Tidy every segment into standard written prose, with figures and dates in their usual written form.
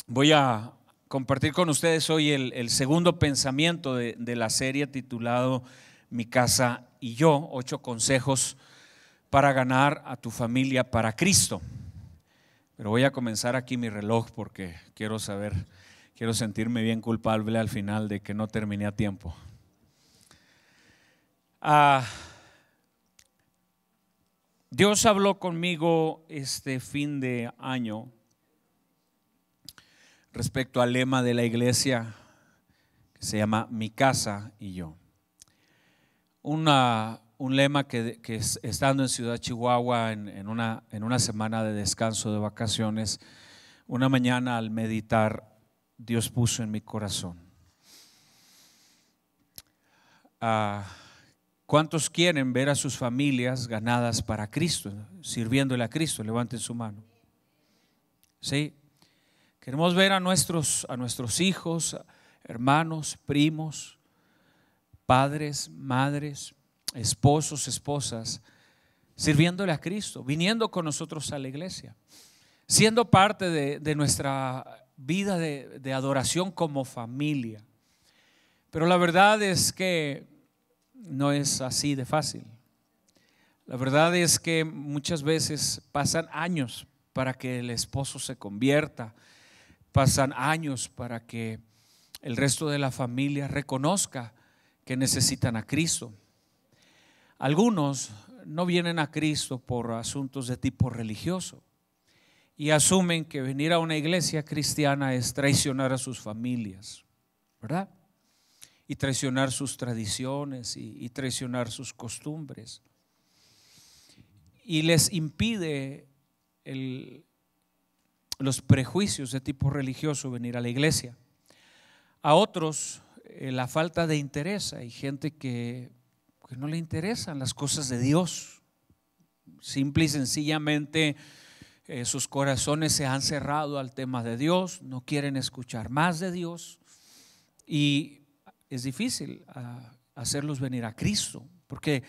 Voy a compartir con ustedes hoy el segundo pensamiento de la serie titulado Mi casa y yo, 8 consejos para ganar a tu familia para Cristo. Pero voy a comenzar aquí mi reloj porque quiero sentirme bien culpable al final de que no terminé a tiempo. Dios habló conmigo este fin de año respecto al lema de la iglesia que se llama Mi casa y yo. Un lema que estando en Ciudad Chihuahua en una semana de descanso, de vacaciones, una mañana al meditar, Dios puso en mi corazón. ¿Cuántos quieren ver a sus familias ganadas para Cristo, sirviéndole a Cristo? Levanten su mano. ¿Sí? Queremos ver a nuestros hijos, hermanos, primos, padres, madres, esposos, esposas, sirviéndole a Cristo, viniendo con nosotros a la iglesia, siendo parte de nuestra vida de adoración como familia. Pero la verdad es que no es así de fácil. La verdad es que muchas veces pasan años para que el esposo se convierta. Pasan años para que el resto de la familia reconozca que necesitan a Cristo. Algunos no vienen a Cristo por asuntos de tipo religioso y asumen que venir a una iglesia cristiana es traicionar a sus familias, ¿verdad? Y traicionar sus tradiciones y traicionar sus costumbres. Y les impide los prejuicios de tipo religioso venir a la iglesia. A otros la falta de interés. Hay gente que no le interesan las cosas de Dios. Simple y sencillamente sus corazones se han cerrado al tema de Dios, no quieren escuchar más de Dios y es difícil hacerlos venir a Cristo porque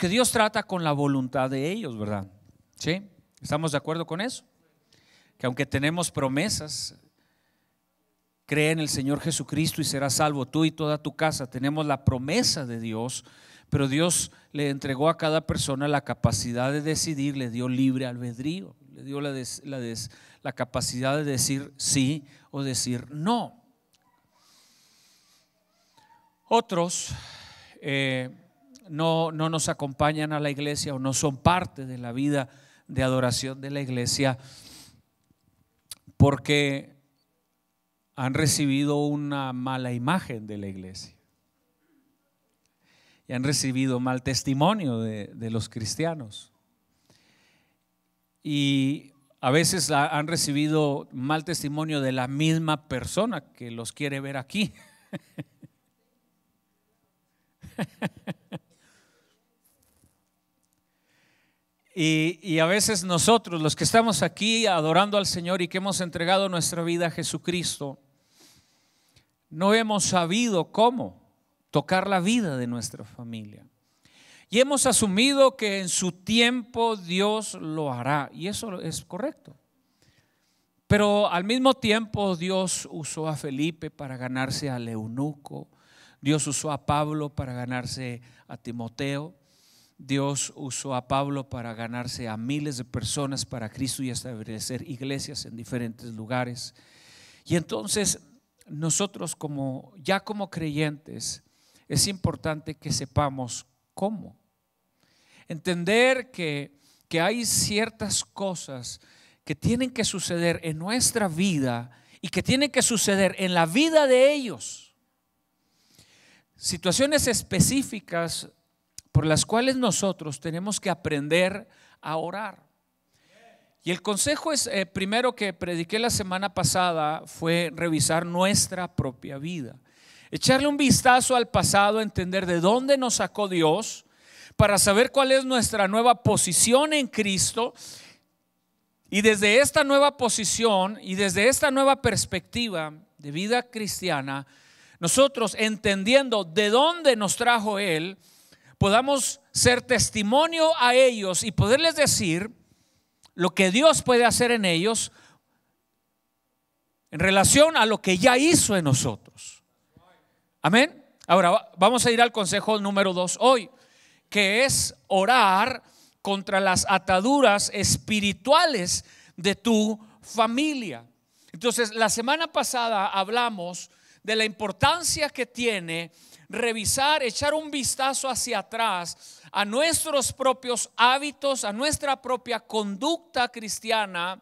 Dios trata con la voluntad de ellos, ¿verdad? ¿Sí? ¿Estamos de acuerdo con eso? Que aunque tenemos promesas, cree en el Señor Jesucristo y serás salvo tú y toda tu casa. Tenemos la promesa de Dios, pero Dios le entregó a cada persona la capacidad de decidir, le dio libre albedrío, le dio la capacidad de decir sí o decir no. Otros no nos acompañan a la iglesia o no son parte de la vida de adoración de la iglesia porque han recibido una mala imagen de la iglesia y han recibido mal testimonio de los cristianos y a veces han recibido mal testimonio de la misma persona que los quiere ver aquí. Y a veces nosotros, los que estamos aquí adorando al Señor y que hemos entregado nuestra vida a Jesucristo, no hemos sabido cómo tocar la vida de nuestra familia. Y hemos asumido que en su tiempo Dios lo hará. Y eso es correcto. Pero al mismo tiempo Dios usó a Felipe para ganarse al eunuco. Dios usó a Pablo para ganarse a Timoteo. Dios usó a Pablo para ganarse a miles de personas para Cristo y establecer iglesias en diferentes lugares. Y entonces nosotros como creyentes es importante que sepamos cómo. Entender que hay ciertas cosas que tienen que suceder en nuestra vida y que tienen que suceder en la vida de ellos. Situaciones específicas por las cuales nosotros tenemos que aprender a orar. Y el consejo es primero que prediqué la semana pasada fue revisar nuestra propia vida, echarle un vistazo al pasado, entender de dónde nos sacó Dios para saber cuál es nuestra nueva posición en Cristo. Y desde esta nueva posición y desde esta nueva perspectiva de vida cristiana, nosotros entendiendo de dónde nos trajo Él, podamos ser testimonio a ellos y poderles decir lo que Dios puede hacer en ellos en relación a lo que ya hizo en nosotros. Amén. Ahora vamos a ir al consejo número 2 hoy, que es orar contra las ataduras espirituales de tu familia. Entonces, la semana pasada hablamos de la importancia que tiene revisar, echar un vistazo hacia atrás a nuestros propios hábitos, a nuestra propia conducta cristiana,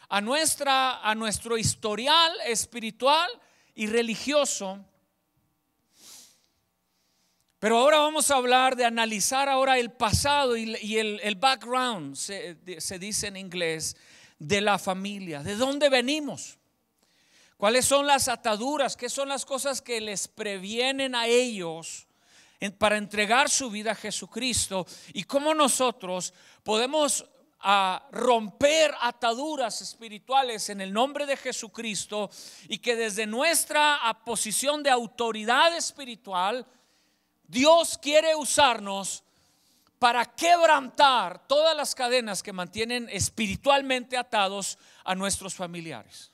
a nuestro historial espiritual y religioso. Pero ahora vamos a hablar de analizar ahora el pasado y el background, se dice en inglés, de la familia. ¿De dónde venimos? ¿Cuáles son las ataduras? ¿Qué son las cosas que les previenen a ellos para entregar su vida a Jesucristo? Y cómo nosotros podemos romper ataduras espirituales en el nombre de Jesucristo, y que desde nuestra posición de autoridad espiritual Dios quiere usarnos para quebrantar todas las cadenas que mantienen espiritualmente atados a nuestros familiares.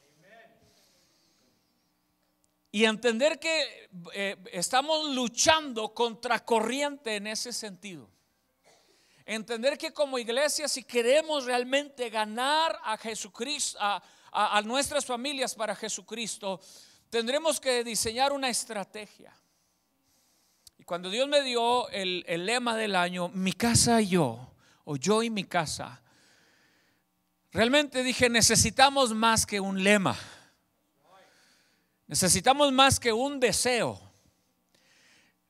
Y entender que estamos luchando contra corriente en ese sentido. Entender que como iglesia, si queremos realmente ganar a Jesucristo, a nuestras familias para Jesucristo, tendremos que diseñar una estrategia. Y cuando Dios me dio el lema del año, mi casa y yo, o yo y mi casa, realmente dije, necesitamos más que un lema. Necesitamos más que un deseo.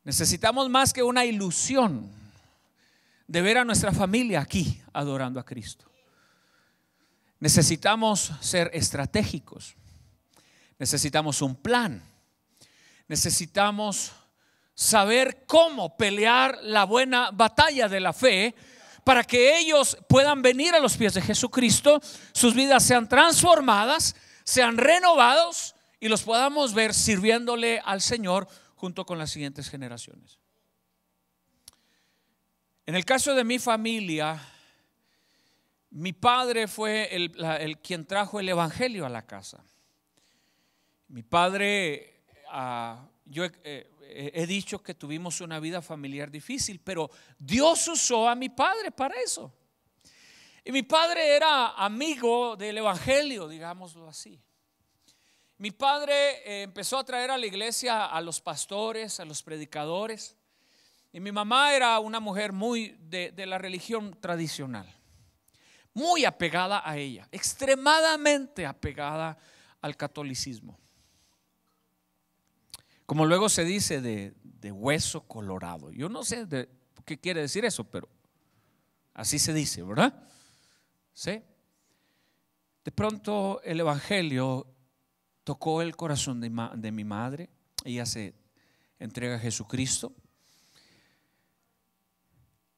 Necesitamos más que una ilusión de ver a nuestra familia aquí adorando a Cristo. Necesitamos ser estratégicos. Necesitamos un plan. Necesitamos saber cómo pelear la buena batalla de la fe, para que ellos puedan venir a los pies de Jesucristo, sus vidas sean transformadas, sean renovados, y los podamos ver sirviéndole al Señor junto con las siguientes generaciones. En el caso de mi familia, mi padre fue el quien trajo el evangelio a la casa. Mi padre, yo he dicho que tuvimos una vida familiar difícil, pero Dios usó a mi padre para eso. Y mi padre era amigo del evangelio, digámoslo así. Mi padre empezó a traer a la iglesia a los pastores, a los predicadores. Y mi mamá era una mujer muy de la religión tradicional, muy apegada a ella, extremadamente apegada al catolicismo. Como luego se dice, de hueso colorado. Yo no sé qué quiere decir eso, pero así se dice, ¿verdad? ¿Sí? De pronto el evangelio tocó el corazón de mi madre. Ella se entrega a Jesucristo.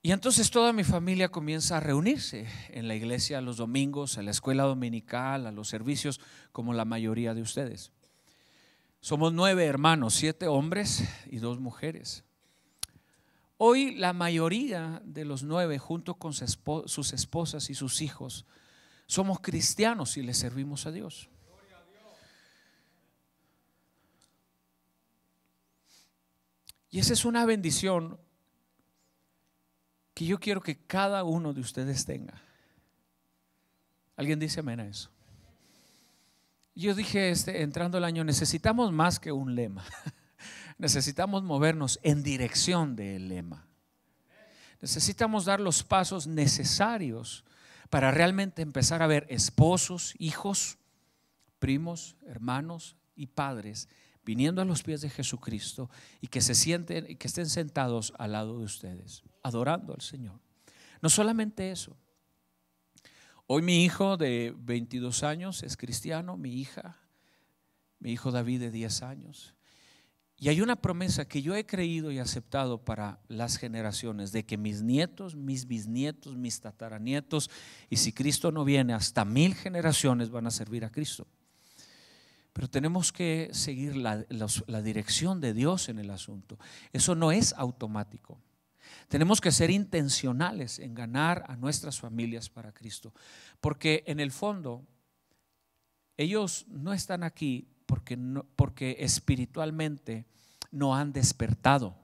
Y entonces toda mi familia comienza a reunirse en la iglesia los domingos, a la escuela dominical, a los servicios, como la mayoría de ustedes. Somos 9 hermanos, 7 hombres y 2 mujeres. Hoy la mayoría de los 9, junto con sus esposas y sus hijos, somos cristianos y le servimos a Dios. Y esa es una bendición que yo quiero que cada uno de ustedes tenga. ¿Alguien dice amén a eso? Yo dije entrando el año, necesitamos más que un lema. Necesitamos movernos en dirección del lema. Necesitamos dar los pasos necesarios para realmente empezar a ver esposos, hijos, primos, hermanos y padres viniendo a los pies de Jesucristo, y que se sienten y que estén sentados al lado de ustedes, adorando al Señor. No solamente eso. Hoy mi hijo de 22 años es cristiano, mi hijo David de 10 años. Y hay una promesa que yo he creído y aceptado para las generaciones, de que mis nietos, mis bisnietos, mis tataranietos, y si Cristo no viene, hasta 1000 generaciones van a servir a Cristo. Pero tenemos que seguir la dirección de Dios en el asunto. Eso no es automático. Tenemos que ser intencionales en ganar a nuestras familias para Cristo, porque en el fondo ellos no están aquí porque espiritualmente no han despertado.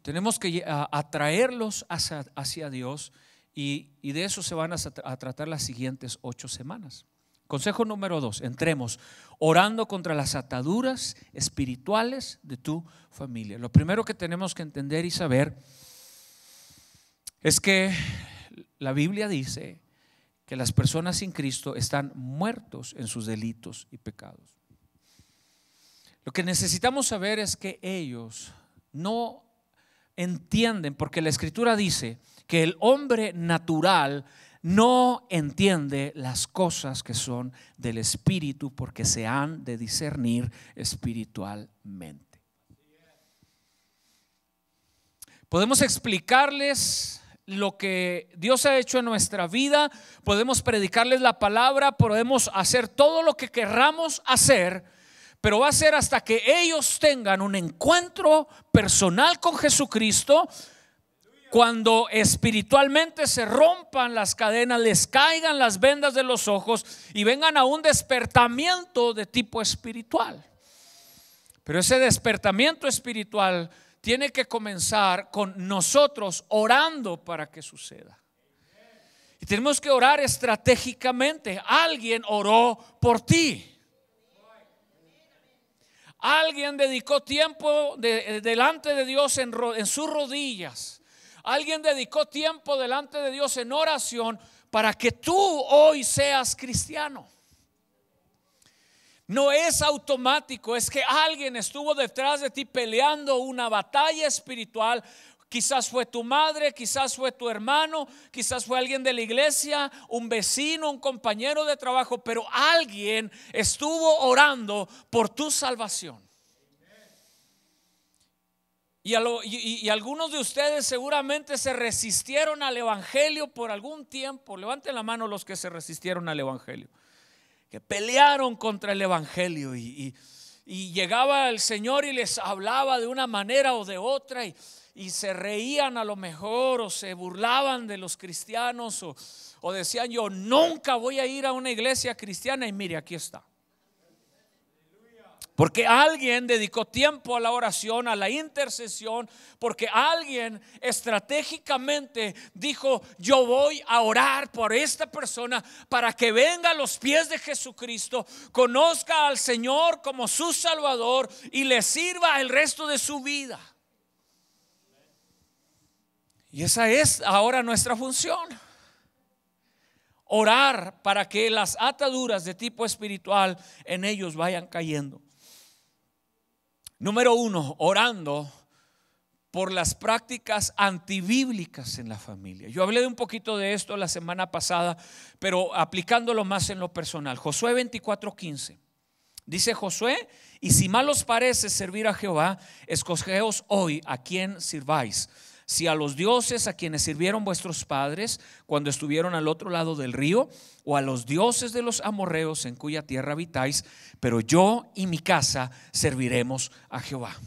Tenemos que atraerlos hacia Dios, y de eso se van a tratar las siguientes 8 semanas. Consejo número 2, entremos orando contra las ataduras espirituales de tu familia. Lo primero que tenemos que entender y saber es que la Biblia dice que las personas sin Cristo están muertos en sus delitos y pecados. Lo que necesitamos saber es que ellos no entienden, porque la Escritura dice que el hombre natural no entiende las cosas que son del Espíritu, porque se han de discernir espiritualmente. Podemos explicarles lo que Dios ha hecho en nuestra vida, podemos predicarles la palabra, podemos hacer todo lo que querramos hacer, pero va a ser hasta que ellos tengan un encuentro personal con Jesucristo, cuando espiritualmente se rompan las cadenas, les caigan las vendas de los ojos y vengan a un despertamiento de tipo espiritual. Pero ese despertamiento espiritual tiene que comenzar con nosotros orando para que suceda. Y tenemos que orar estratégicamente. Alguien oró por ti. Alguien dedicó tiempo delante de Dios en sus rodillas. Alguien dedicó tiempo delante de Dios en oración para que tú hoy seas cristiano. No es automático, es que alguien estuvo detrás de ti peleando una batalla espiritual. Quizás fue tu madre, quizás fue tu hermano, quizás fue alguien de la iglesia, un vecino, un compañero de trabajo, pero alguien estuvo orando por tu salvación. Y algunos de ustedes seguramente se resistieron al evangelio por algún tiempo. Levanten la mano los que se resistieron al evangelio, que pelearon contra el evangelio, y llegaba el Señor y les hablaba de una manera o de otra, y se reían a lo mejor, o se burlaban de los cristianos, o decían: yo nunca voy a ir a una iglesia cristiana. Y mire, aquí está. Porque alguien dedicó tiempo a la oración, a la intercesión, porque alguien estratégicamente dijo: yo voy a orar por esta persona para que venga a los pies de Jesucristo, conozca al Señor como su Salvador y le sirva el resto de su vida. Y esa es ahora nuestra función: orar para que las ataduras de tipo espiritual en ellos vayan cayendo. Número 1, orando por las prácticas antibíblicas en la familia. Yo hablé de un poquito de esto la semana pasada, pero aplicándolo más en lo personal. Josué 24:15. Dice Josué: y si mal os parece servir a Jehová, escogeos hoy a quién sirváis. Si a los dioses a quienes sirvieron vuestros padres cuando estuvieron al otro lado del río, o a los dioses de los amorreos en cuya tierra habitáis, pero yo y mi casa serviremos a Jehová.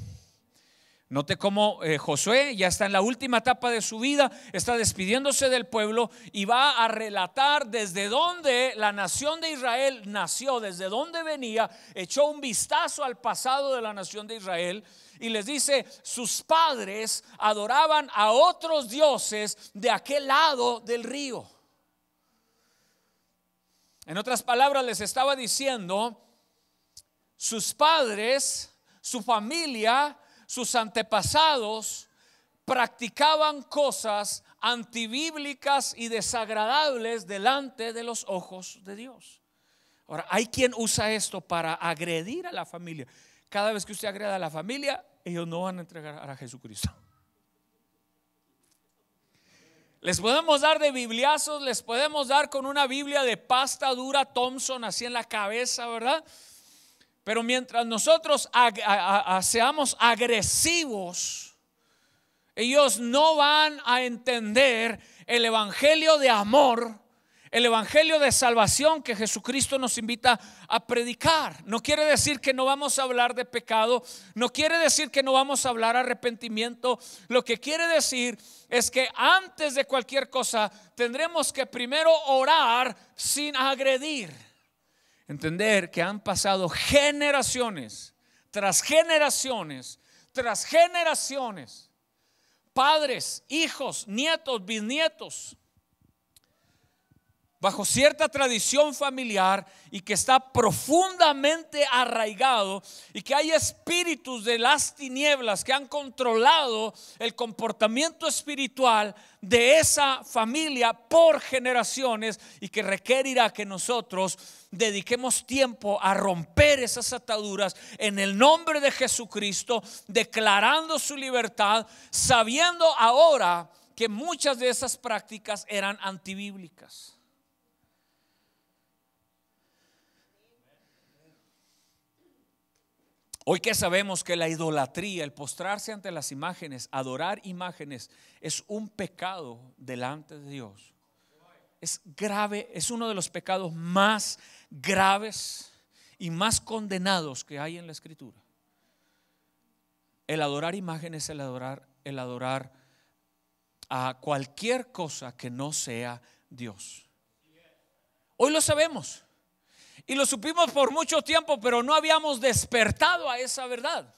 Note cómo Josué ya está en la última etapa de su vida, está despidiéndose del pueblo y va a relatar desde dónde la nación de Israel nació, desde dónde venía. Echó un vistazo al pasado de la nación de Israel y les dice: sus padres adoraban a otros dioses de aquel lado del río. En otras palabras, les estaba diciendo: sus padres, su familia, sus antepasados practicaban cosas antibíblicas y desagradables delante de los ojos de Dios. Ahora, hay quien usa esto para agredir a la familia. Cada vez que usted agreda a la familia, ellos no van a entregar a Jesucristo. Les podemos dar de bibliazos, les podemos dar con una Biblia de pasta dura Thompson así en la cabeza, ¿verdad? Pero mientras nosotros seamos agresivos, ellos no van a entender el evangelio de amor, el evangelio de salvación que Jesucristo nos invita a predicar. No quiere decir que no vamos a hablar de pecado, no quiere decir que no vamos a hablar arrepentimiento. Lo que quiere decir es que antes de cualquier cosa tendremos que primero orar sin agredir. Entender que han pasado generaciones tras generaciones tras generaciones, padres, hijos, nietos, bisnietos, bajo cierta tradición familiar y que está profundamente arraigado, y que hay espíritus de las tinieblas que han controlado el comportamiento espiritual de esa familia por generaciones, y que requerirá que nosotros dediquemos tiempo a romper esas ataduras en el nombre de Jesucristo, declarando su libertad, sabiendo ahora que muchas de esas prácticas eran antibíblicas. Hoy que sabemos que la idolatría, el postrarse ante las imágenes, adorar imágenes, es un pecado delante de Dios. Es grave, es uno de los pecados más graves y más condenados que hay en la Escritura. El adorar imágenes, el adorar a cualquier cosa que no sea Dios. Hoy lo sabemos. Y lo supimos por mucho tiempo, pero no habíamos despertado a esa verdad.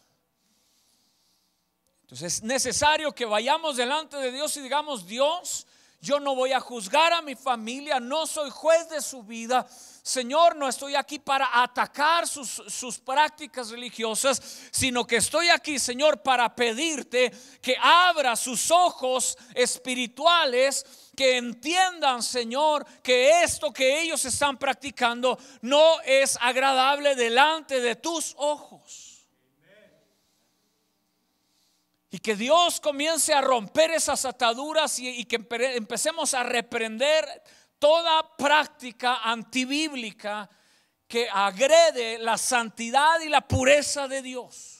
Entonces es necesario que vayamos delante de Dios y digamos: Dios, yo no voy a juzgar a mi familia, no soy juez de su vida. Señor, no estoy aquí para atacar sus prácticas religiosas, sino que estoy aquí, Señor, para pedirte que abra sus ojos espirituales, que entiendan, Señor, que esto que ellos están practicando no es agradable delante de tus ojos. Y que Dios comience a romper esas ataduras y que empecemos a reprender toda práctica antibíblica que agrede la santidad y la pureza de Dios.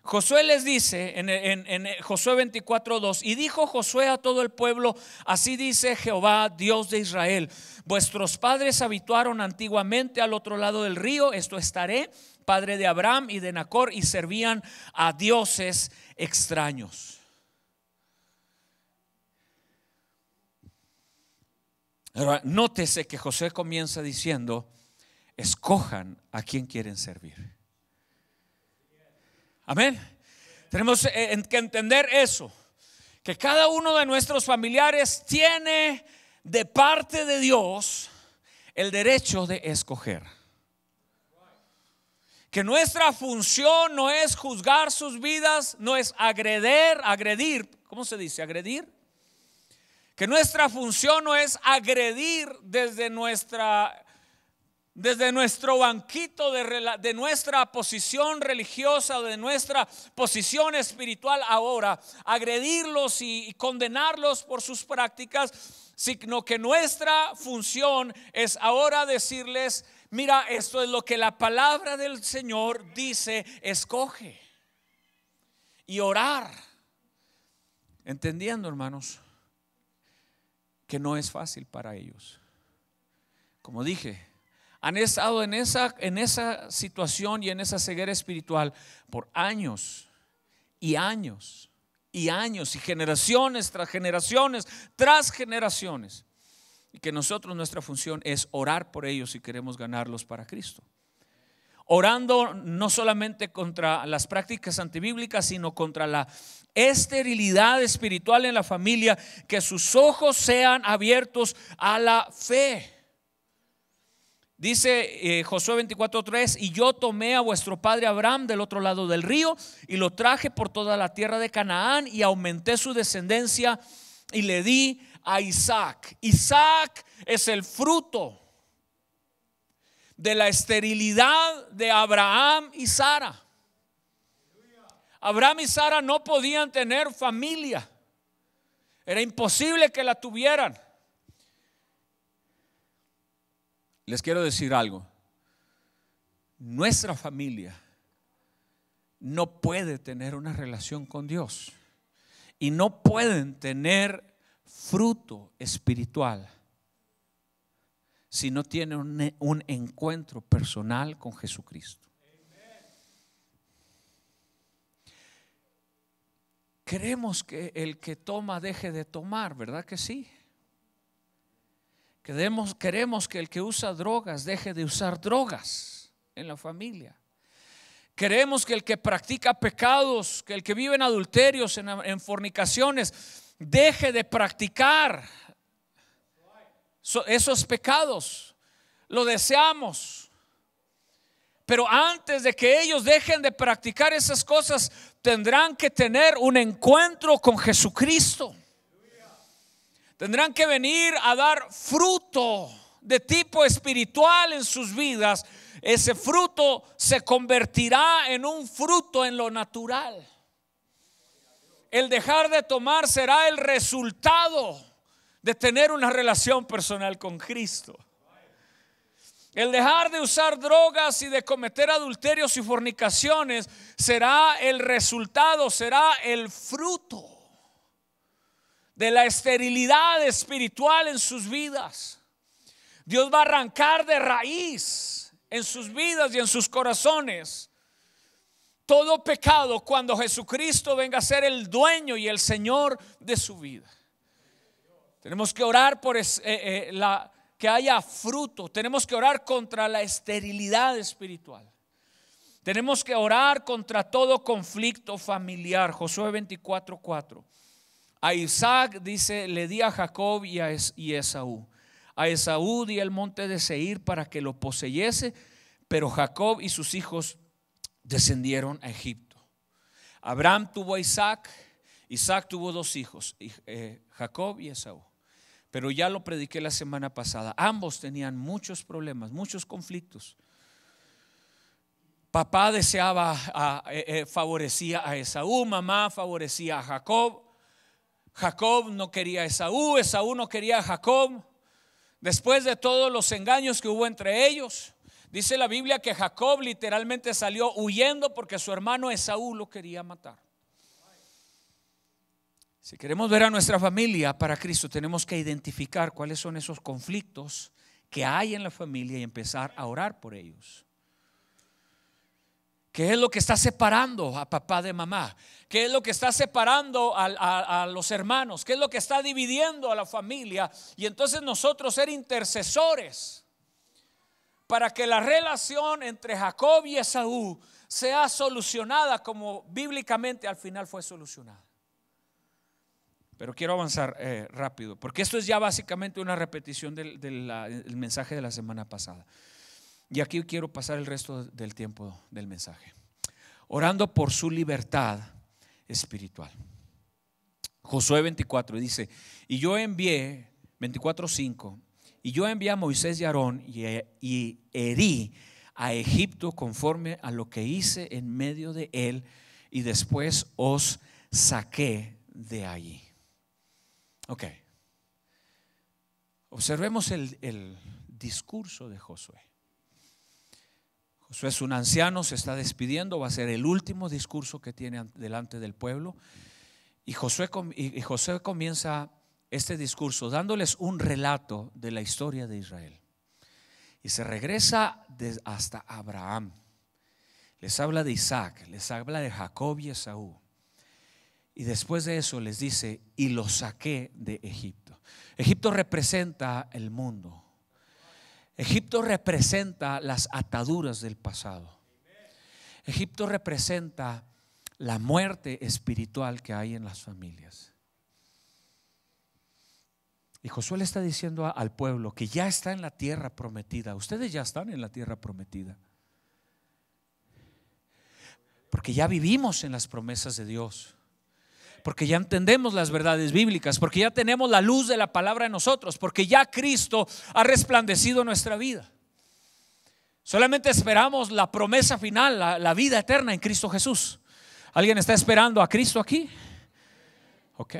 Josué les dice en Josué 24:2: y dijo Josué a todo el pueblo: así dice Jehová, Dios de Israel, vuestros padres habitaron antiguamente al otro lado del río, esto es Taré, padre de Abraham y de Nacor, y servían a dioses extraños. Ahora, nótese que Josué comienza diciendo: escojan a quien quieren servir. Amén. Tenemos que entender eso, que cada uno de nuestros familiares tiene de parte de Dios el derecho de escoger. Que nuestra función no es juzgar sus vidas, no es agredir, ¿cómo se dice? Agredir. Que nuestra función no es agredir desde nuestro banquito de nuestra posición religiosa, de nuestra posición espiritual ahora, agredirlos y condenarlos por sus prácticas, sino que nuestra función es ahora decirles: mira, esto es lo que la palabra del Señor dice, escoge. Y orar, entendiendo, hermanos, que no es fácil para ellos. Como dije, han estado en esa situación y en esa ceguera espiritual por años y años y años, y generaciones tras generaciones tras generaciones. Y que nosotros, nuestra función es orar por ellos si queremos ganarlos para Cristo. Orando no solamente contra las prácticas antibíblicas, sino contra la esterilidad espiritual en la familia, que sus ojos sean abiertos a la fe. Dice Josué 24:3: y yo tomé a vuestro padre Abraham del otro lado del río y lo traje por toda la tierra de Canaán, y aumenté su descendencia y le di a Isaac. Isaac es el fruto de la esterilidad de Abraham y Sara. Abraham y Sara no podían tener familia, era imposible que la tuvieran. Les quiero decir algo: nuestra familia no puede tener una relación con Dios y no pueden tener fruto espiritual si no tienen un encuentro personal con Jesucristo. Queremos que el que toma deje de tomar, ¿verdad que sí? Queremos que el que usa drogas deje de usar drogas en la familia. Queremos que el que practica pecados, que el que vive en adulterios, en fornicaciones, deje de practicar esos pecados. Lo deseamos. Pero antes de que ellos dejen de practicar esas cosas, tendrán que tener un encuentro con Jesucristo. Tendrán que venir a dar fruto de tipo espiritual en sus vidas. Ese fruto se convertirá en un fruto en lo natural. El dejar de tomar será el resultado de tener una relación personal con Cristo. El dejar de usar drogas y de cometer adulterios y fornicaciones será el resultado, será el fruto de la esterilidad espiritual en sus vidas. Dios va a arrancar de raíz en sus vidas y en sus corazones todo pecado cuando Jesucristo venga a ser el dueño y el Señor de su vida. Tenemos que orar por que haya fruto. Tenemos que orar contra la esterilidad espiritual. Tenemos que orar contra todo conflicto familiar. Josué 24:4. A Isaac dice: le di a Jacob y a Esaú. A Esaú di el monte de Seir para que lo poseyese, pero Jacob y sus hijos descendieron a Egipto. Abraham tuvo a Isaac. Isaac tuvo dos hijos, Jacob y Esaú. Pero ya lo prediqué la semana pasada. Ambos tenían muchos problemas, muchos conflictos. Papá favorecía a Esaú, mamá favorecía a Jacob. Jacob no quería a Esaú, Esaú no quería a Jacob. Después de todos los engaños que hubo entre ellos, dice la Biblia que Jacob literalmente salió huyendo porque su hermano Esaú lo quería matar. Si queremos ver a nuestra familia para Cristo, tenemos que identificar cuáles son esos conflictos que hay en la familia y empezar a orar por ellos. ¿Qué es lo que está separando a papá de mamá? ¿Qué es lo que está separando a los hermanos? ¿Qué es lo que está dividiendo a la familia? Y entonces nosotros ser intercesores para que la relación entre Jacob y Esaú sea solucionada como bíblicamente al final fue solucionada. Pero quiero avanzar rápido, porque esto es ya básicamente una repetición del mensaje de la semana pasada. Y aquí quiero pasar el resto del tiempo del mensaje, orando por su libertad espiritual. Josué 24 dice: y yo envié, 24:5, y yo envié a Moisés y Aarón y herí a Egipto conforme a lo que hice en medio de él, y después os saqué de allí. Ok, observemos el discurso de Josué. Josué es un anciano, se está despidiendo, va a ser el último discurso que tiene delante del pueblo. Y Josué comienza este discurso dándoles un relato de la historia de Israel. Y se regresa hasta Abraham. Les habla de Isaac, les habla de Jacob y Esaú. Y después de eso les dice: y los saqué de Egipto. Egipto representa el mundo. Egipto representa las ataduras del pasado. Egipto representa la muerte espiritual que hay en las familias. Y Josué le está diciendo al pueblo que ya está en la tierra prometida. Ustedes ya están en la tierra prometida, porque ya vivimos en las promesas de Dios, porque ya entendemos las verdades bíblicas, porque ya tenemos la luz de la palabra en nosotros, porque ya Cristo ha resplandecido nuestra vida. Solamente esperamos la promesa final, la vida eterna en Cristo Jesús. ¿Alguien está esperando a Cristo aquí? Ok.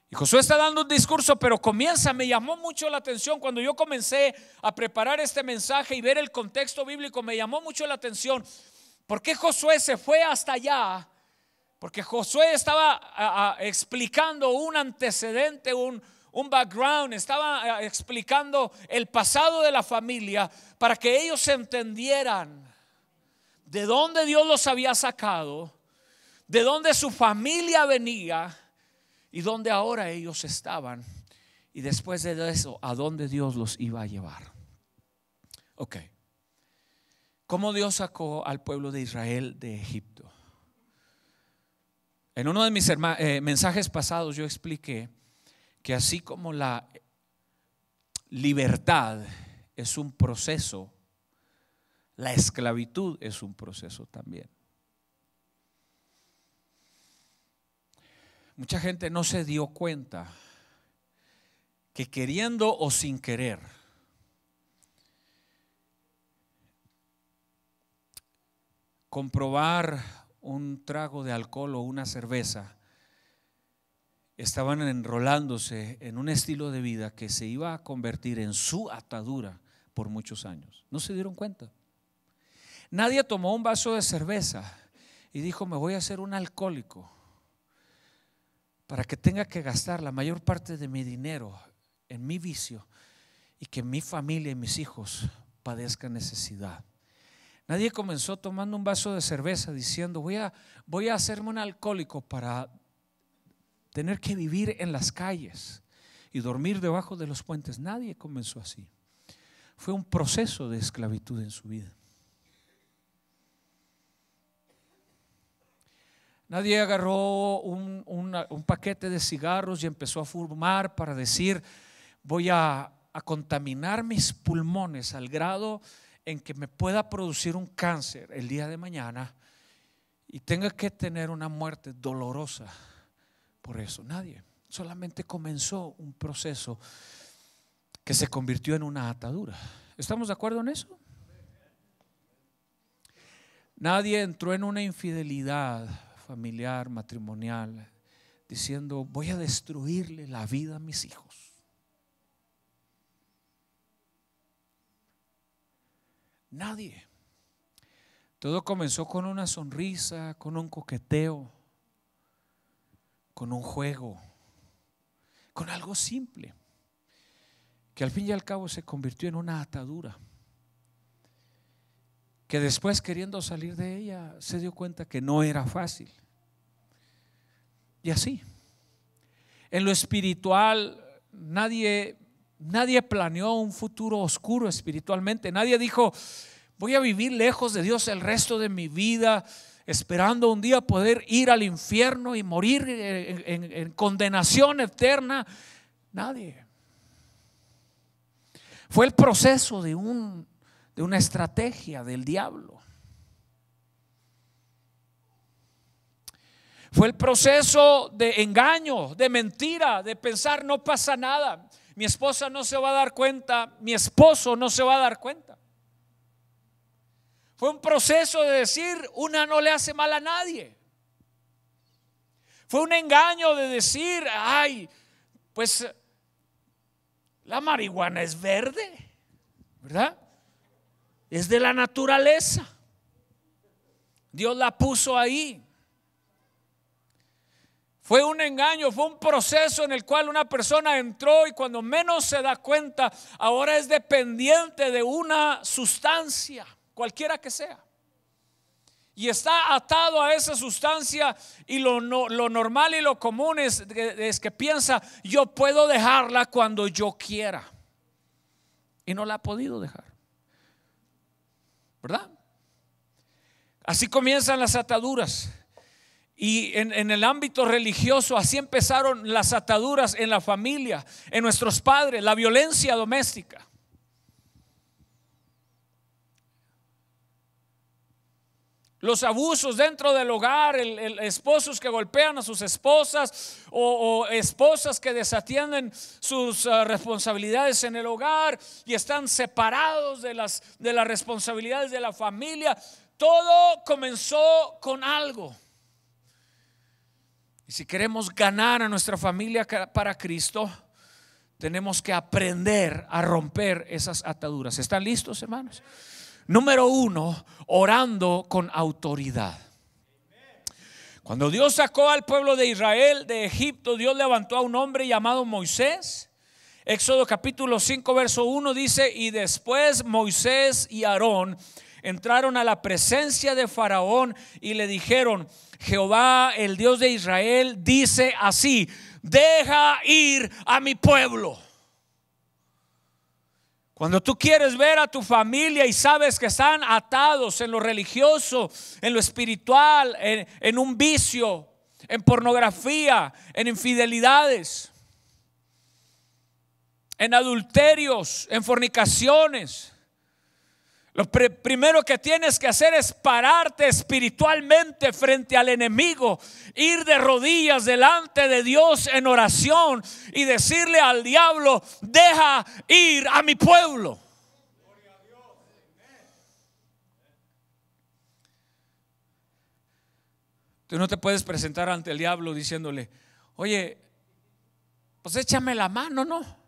Y Josué está dando un discurso, pero me llamó mucho la atención cuando yo comencé a preparar este mensaje y ver el contexto bíblico. Me llamó mucho la atención ¿Por qué Josué se fue hasta allá? Porque Josué estaba explicando un antecedente, un background, estaba explicando el pasado de la familia para que ellos entendieran de dónde Dios los había sacado, de dónde su familia venía y dónde ahora ellos estaban. Y después de eso, a dónde Dios los iba a llevar. Ok. ¿Cómo Dios sacó al pueblo de Israel de Egipto? En uno de mis mensajes pasados yo expliqué que así como la libertad es un proceso, la esclavitud es un proceso también. Mucha gente no se dio cuenta que queriendo o sin querer, comprobar un trago de alcohol o una cerveza, estaban enrolándose en un estilo de vida que se iba a convertir en su atadura por muchos años. ¿No se dieron cuenta? Nadie tomó un vaso de cerveza y dijo: me voy a hacer un alcohólico para que tenga que gastar la mayor parte de mi dinero en mi vicio y que mi familia y mis hijos padezcan necesidad. Nadie comenzó tomando un vaso de cerveza diciendo: voy a hacerme un alcohólico para tener que vivir en las calles y dormir debajo de los puentes. Nadie comenzó así. Fue un proceso de esclavitud en su vida. Nadie agarró un paquete de cigarros y empezó a fumar para decir: voy a contaminar mis pulmones al grado en que me pueda producir un cáncer el día de mañana y tenga que tener una muerte dolorosa por eso. Nadie. Solamente comenzó un proceso que se convirtió en una atadura. ¿Estamos de acuerdo en eso? Nadie entró en una infidelidad familiar, matrimonial, diciendo: voy a destruirle la vida a mis hijos. Nadie. Todo comenzó con una sonrisa, con un coqueteo, con un juego, con algo simple, que al fin y al cabo se convirtió en una atadura, que después, queriendo salir de ella, se dio cuenta que no era fácil. Y así, en lo espiritual, nadie planeó un futuro oscuro espiritualmente. Nadie dijo: voy a vivir lejos de Dios el resto de mi vida, esperando un día poder ir al infierno y morir en condenación eterna. Nadie. Fue el proceso de una estrategia del diablo. Fue el proceso de engaño, de mentira, de pensar: no pasa nada, mi esposa no se va a dar cuenta, mi esposo no se va a dar cuenta. Fue un proceso de decir: una no le hace mal a nadie. Fue un engaño de decir: ay, pues la marihuana es verde, ¿verdad? Es de la naturaleza, Dios la puso ahí. Fue un engaño, fue un proceso en el cual una persona entró y cuando menos se da cuenta, ahora es dependiente de una sustancia, cualquiera que sea, y está atado a esa sustancia. Y lo normal y lo común es que piensa: yo puedo dejarla cuando yo quiera, y no la ha podido dejar, ¿verdad? Así comienzan las ataduras. Y en el ámbito religioso, así empezaron las ataduras en la familia, en nuestros padres, la violencia doméstica. Los abusos dentro del hogar, esposos que golpean a sus esposas o esposas que desatienden sus responsabilidades en el hogar y están separados de las responsabilidades de la familia. Todo comenzó con algo. Y si queremos ganar a nuestra familia para Cristo, tenemos que aprender a romper esas ataduras. ¿Están listos, hermanos? Número 1, orando con autoridad. Cuando Dios sacó al pueblo de Israel de Egipto, Dios levantó a un hombre llamado Moisés. Éxodo capítulo 5 verso 1 dice: y después Moisés y Aarón entraron a la presencia de Faraón y le dijeron: Jehová, el Dios de Israel, dice así: deja ir a mi pueblo. Cuando tú quieres ver a tu familia y sabes que están atados en lo religioso, en lo espiritual, en un vicio, en pornografía, en infidelidades, en adulterios, en fornicaciones, lo primero que tienes que hacer es pararte espiritualmente frente al enemigo, ir de rodillas delante de Dios en oración y decirle al diablo: deja ir a mi pueblo. Tú no te puedes presentar ante el diablo diciéndole: oye, pues échame la mano, ¿no?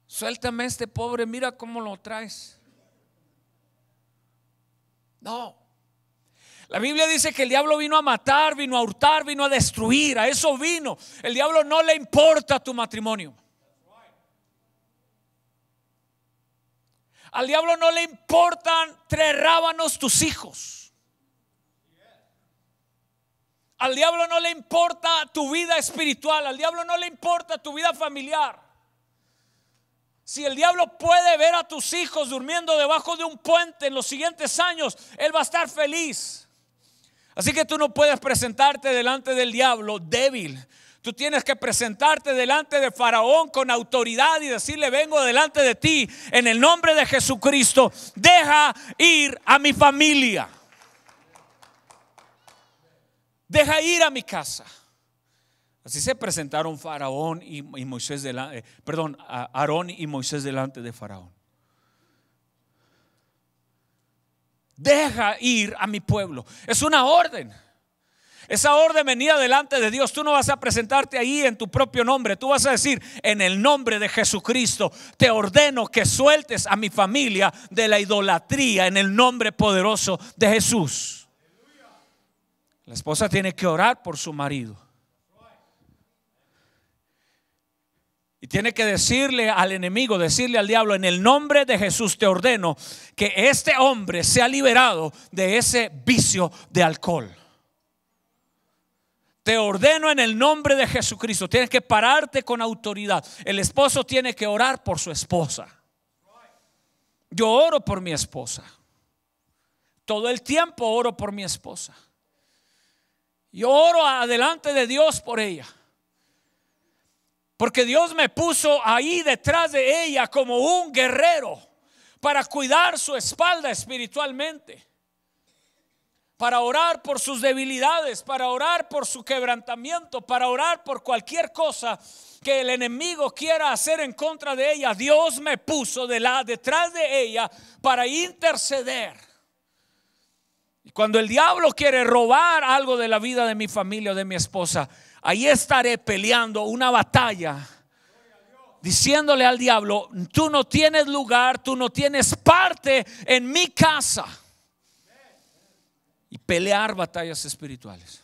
Suéltame a este pobre, mira cómo lo traes. No. La Biblia dice que el diablo vino a matar, vino a hurtar, vino a destruir. A eso vino. El diablo no le importa tu matrimonio. Al diablo no le importan 3 rábanos tus hijos. Al diablo no le importa tu vida espiritual. Al diablo no le importa tu vida familiar. Si el diablo puede ver a tus hijos durmiendo debajo de un puente en los siguientes años, él va a estar feliz. Así que tú no puedes presentarte delante del diablo débil. Tú tienes que presentarte delante de Faraón con autoridad y decirle: vengo delante de ti en el nombre de Jesucristo, deja ir a mi familia, deja ir a mi casa. Así se presentaron Faraón y Moisés Aarón y Moisés delante de Faraón. Deja ir a mi pueblo. Es una orden. Esa orden venía delante de Dios. Tú no vas a presentarte ahí en tu propio nombre. Tú vas a decir: en el nombre de Jesucristo te ordeno que sueltes a mi familia de la idolatría, en el nombre poderoso de Jesús. La esposa tiene que orar por su marido. Y tiene que decirle al enemigo, decirle al diablo: en el nombre de Jesús te ordeno que este hombre sea liberado de ese vicio de alcohol. Te ordeno en el nombre de Jesucristo. Tienes que pararte con autoridad. El esposo tiene que orar por su esposa. Yo oro por mi esposa. Todo el tiempo oro por mi esposa. Yo oro adelante de Dios por ella. Porque Dios me puso ahí detrás de ella como un guerrero para cuidar su espalda espiritualmente, para orar por sus debilidades, para orar por su quebrantamiento, para orar por cualquier cosa que el enemigo quiera hacer en contra de ella. Dios me puso detrás de ella para interceder. Y cuando el diablo quiere robar algo de la vida de mi familia o de mi esposa, ahí estaré peleando una batalla, diciéndole al diablo: tú no tienes lugar, tú no tienes parte en mi casa. Y pelear batallas espirituales,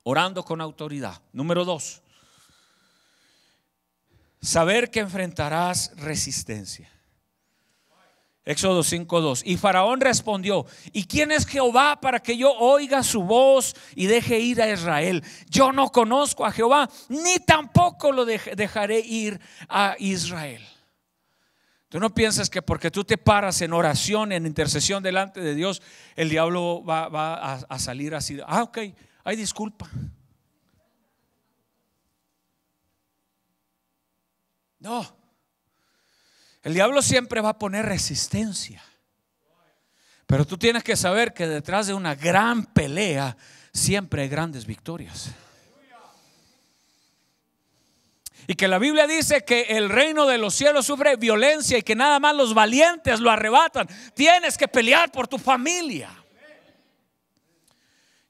orando con autoridad. Número 2, saber que enfrentarás resistencia. Éxodo 5:2. Y Faraón respondió: ¿y quién es Jehová para que yo oiga su voz y deje ir a Israel? Yo no conozco a Jehová, ni tampoco lo dejaré ir a Israel. Tú no piensas que porque tú te paras en oración, en intercesión delante de Dios, el diablo va a salir así: ok, ay, disculpa. No. El diablo siempre va a poner resistencia. Pero tú tienes que saber que detrás de una gran pelea siempre hay grandes victorias. Y que la Biblia dice que el reino de los cielos sufre violencia y que nada más los valientes lo arrebatan. Tienes que pelear por tu familia.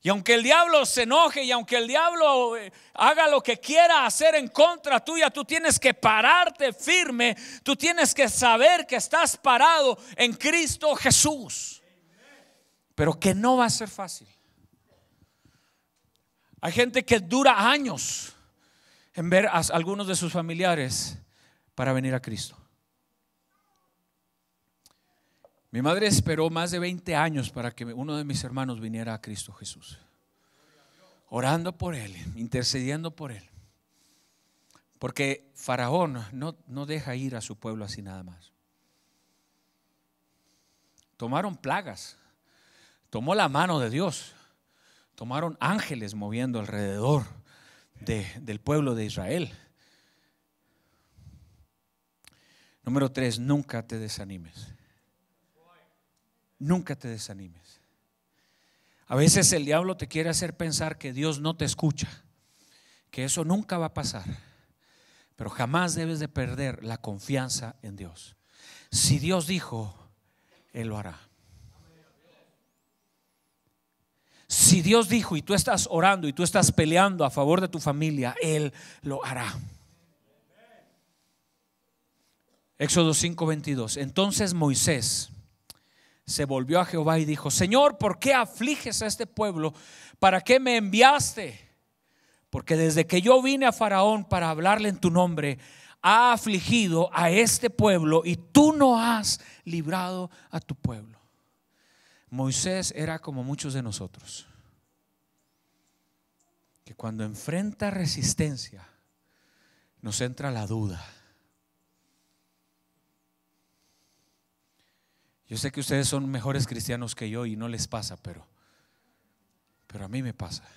Y aunque el diablo se enoje y aunque el diablo haga lo que quiera hacer en contra tuya, tú tienes que pararte firme. Tú tienes que saber que estás parado en Cristo Jesús. Pero que no va a ser fácil. Hay gente que dura años en ver a algunos de sus familiares para venir a Cristo. Mi madre esperó más de 20 años para que uno de mis hermanos viniera a Cristo Jesús, orando por él, intercediendo por él, porque Faraón no deja ir a su pueblo así nada más. Tomaron plagas, tomó la mano de Dios, tomaron ángeles moviendo alrededor del pueblo de Israel. Número 3, nunca te desanimes. Nunca te desanimes. A veces el diablo te quiere hacer pensar que Dios no te escucha, que eso nunca va a pasar. Pero jamás debes de perder la confianza en Dios. Si Dios dijo, Él lo hará. Si Dios dijo y tú estás orando y tú estás peleando a favor de tu familia, Él lo hará. Éxodo 5:22. Entonces Moisés se volvió a Jehová y dijo: Señor, ¿por qué afliges a este pueblo? ¿Para qué me enviaste? Porque desde que yo vine a Faraón para hablarle en tu nombre, ha afligido a este pueblo y tú no has librado a tu pueblo. Moisés era como muchos de nosotros, que cuando enfrenta resistencia nos entra la duda. Yo sé que ustedes son mejores cristianos que yo y no les pasa, pero a mí me pasa.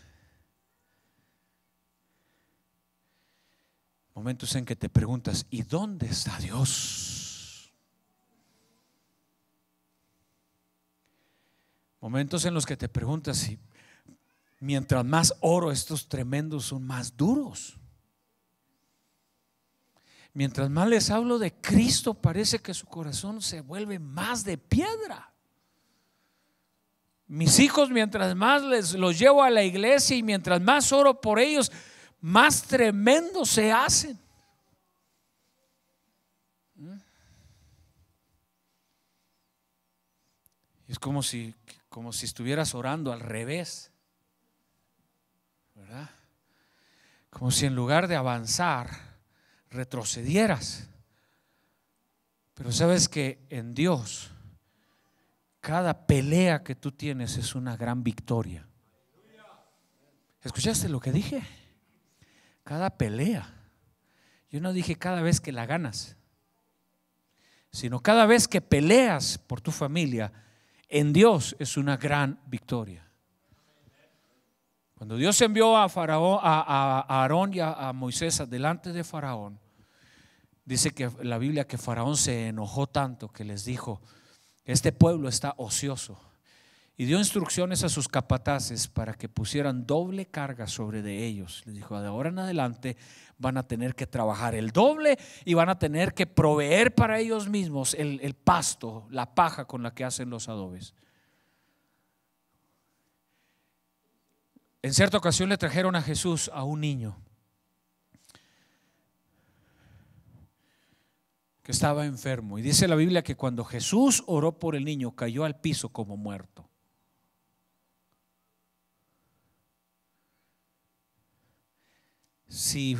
Momentos en que te preguntas: ¿y dónde está Dios? Momentos en los que te preguntas si mientras más oro, estos tremendos son más duros. Mientras más les hablo de Cristo, parece que su corazón se vuelve más de piedra. Mis hijos, mientras más los llevo a la iglesia y mientras más oro por ellos, más tremendos se hacen. Es como si estuvieras orando al revés, ¿verdad? Como si en lugar de avanzar retrocedieras. Pero sabes que en Dios cada pelea que tú tienes es una gran victoria. ¿Escuchaste lo que dije? Cada pelea. Yo no dije cada vez que la ganas, sino cada vez que peleas por tu familia, en Dios es una gran victoria. Cuando Dios envió a Faraón, a Aarón y a Moisés delante de Faraón, dice que la Biblia que Faraón se enojó tanto que les dijo: este pueblo está ocioso, y dio instrucciones a sus capataces para que pusieran doble carga sobre de ellos. Les dijo: de ahora en adelante van a tener que trabajar el doble y van a tener que proveer para ellos mismos el pasto, la paja con la que hacen los adobes. En cierta ocasión le trajeron a Jesús a un niño que estaba enfermo, y dice la Biblia que cuando Jesús oró por el niño, cayó al piso como muerto. Si